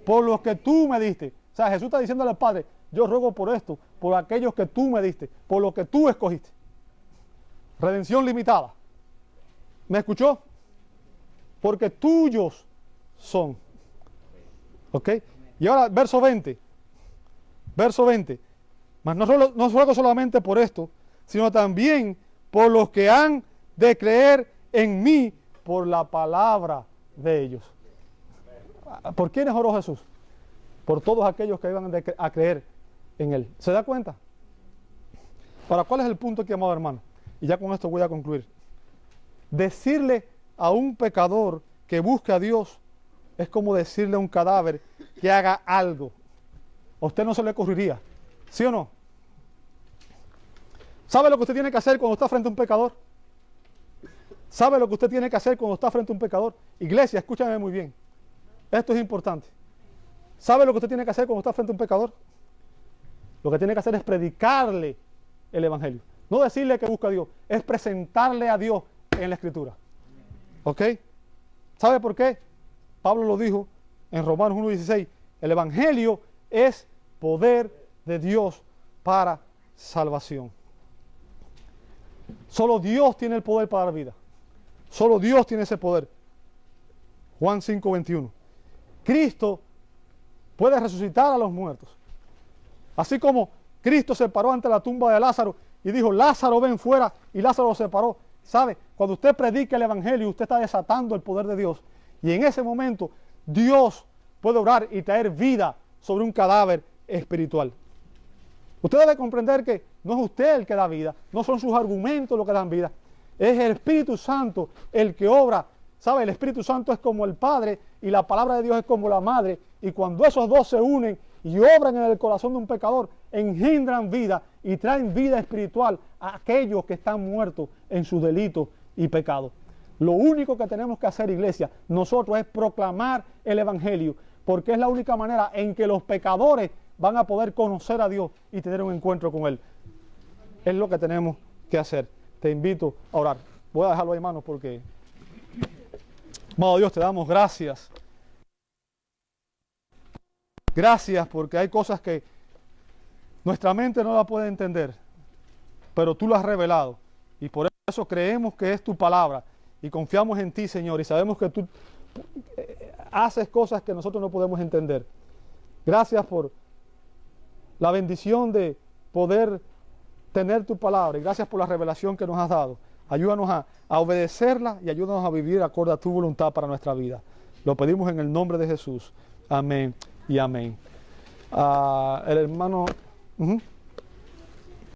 Por los que tú me diste. O sea, Jesús está diciéndole al Padre, yo ruego por esto, por aquellos que tú me diste, por lo que tú escogiste. Redención limitada. ¿Me escuchó? Porque tuyos son. ¿Ok? Y ahora, verso 20. Verso 20. Mas no ruego solamente por esto, sino también por los que han de creer en mí por la palabra de ellos. ¿Por quiénes oró Jesús? Por todos aquellos que iban a creer en Él. ¿Se da cuenta? Ahora, ¿cuál es el punto aquí, amado hermano? Y ya con esto voy a concluir. Decirle a un pecador que busque a Dios es como decirle a un cadáver que haga algo. A usted no se le ocurriría. ¿Sí o no? ¿Sabe lo que usted tiene que hacer cuando está frente a un pecador? ¿Sabe lo que usted tiene que hacer cuando está frente a un pecador? Iglesia, escúchame muy bien. Esto es importante. ¿Sabe lo que usted tiene que hacer cuando está frente a un pecador? Lo que tiene que hacer es predicarle el Evangelio. No decirle que busca a Dios, es presentarle a Dios en la Escritura. ¿Ok? ¿Sabe por qué? Pablo lo dijo en Romanos 1:16. El Evangelio es poder de Dios para salvación. Solo Dios tiene el poder para dar vida. Solo Dios tiene ese poder. Juan 5:21. Cristo puede resucitar a los muertos. Así como Cristo se paró ante la tumba de Lázaro y dijo, Lázaro, ven fuera, y Lázaro se paró. ¿Sabe? Cuando usted predica el Evangelio, usted está desatando el poder de Dios. Y en ese momento, Dios puede orar y traer vida sobre un cadáver espiritual. Usted debe comprender que no es usted el que da vida, no son sus argumentos los que dan vida. Es el Espíritu Santo el que obra. ¿Sabe? El Espíritu Santo es como el Padre y la palabra de Dios es como la Madre. Y cuando esos dos se unen y obran en el corazón de un pecador, engendran vida y traen vida espiritual a aquellos que están muertos en sus delitos y pecados. Lo único que tenemos que hacer, iglesia, nosotros es proclamar el Evangelio, porque es la única manera en que los pecadores van a poder conocer a Dios y tener un encuentro con Él. Es lo que tenemos que hacer. Te invito a orar. Voy a dejarlo ahí, hermanos, porque... Amado Dios, te damos gracias. Gracias porque hay cosas que nuestra mente no la puede entender, pero tú las has revelado. Y por eso creemos que es tu palabra y confiamos en ti, Señor, y sabemos que tú haces cosas que nosotros no podemos entender. Gracias por la bendición de poder tener tu palabra y gracias por la revelación que nos has dado. Ayúdanos a obedecerla y ayúdanos a vivir acorde a tu voluntad para nuestra vida. Lo pedimos en el nombre de Jesús. Amén y amén. El hermano...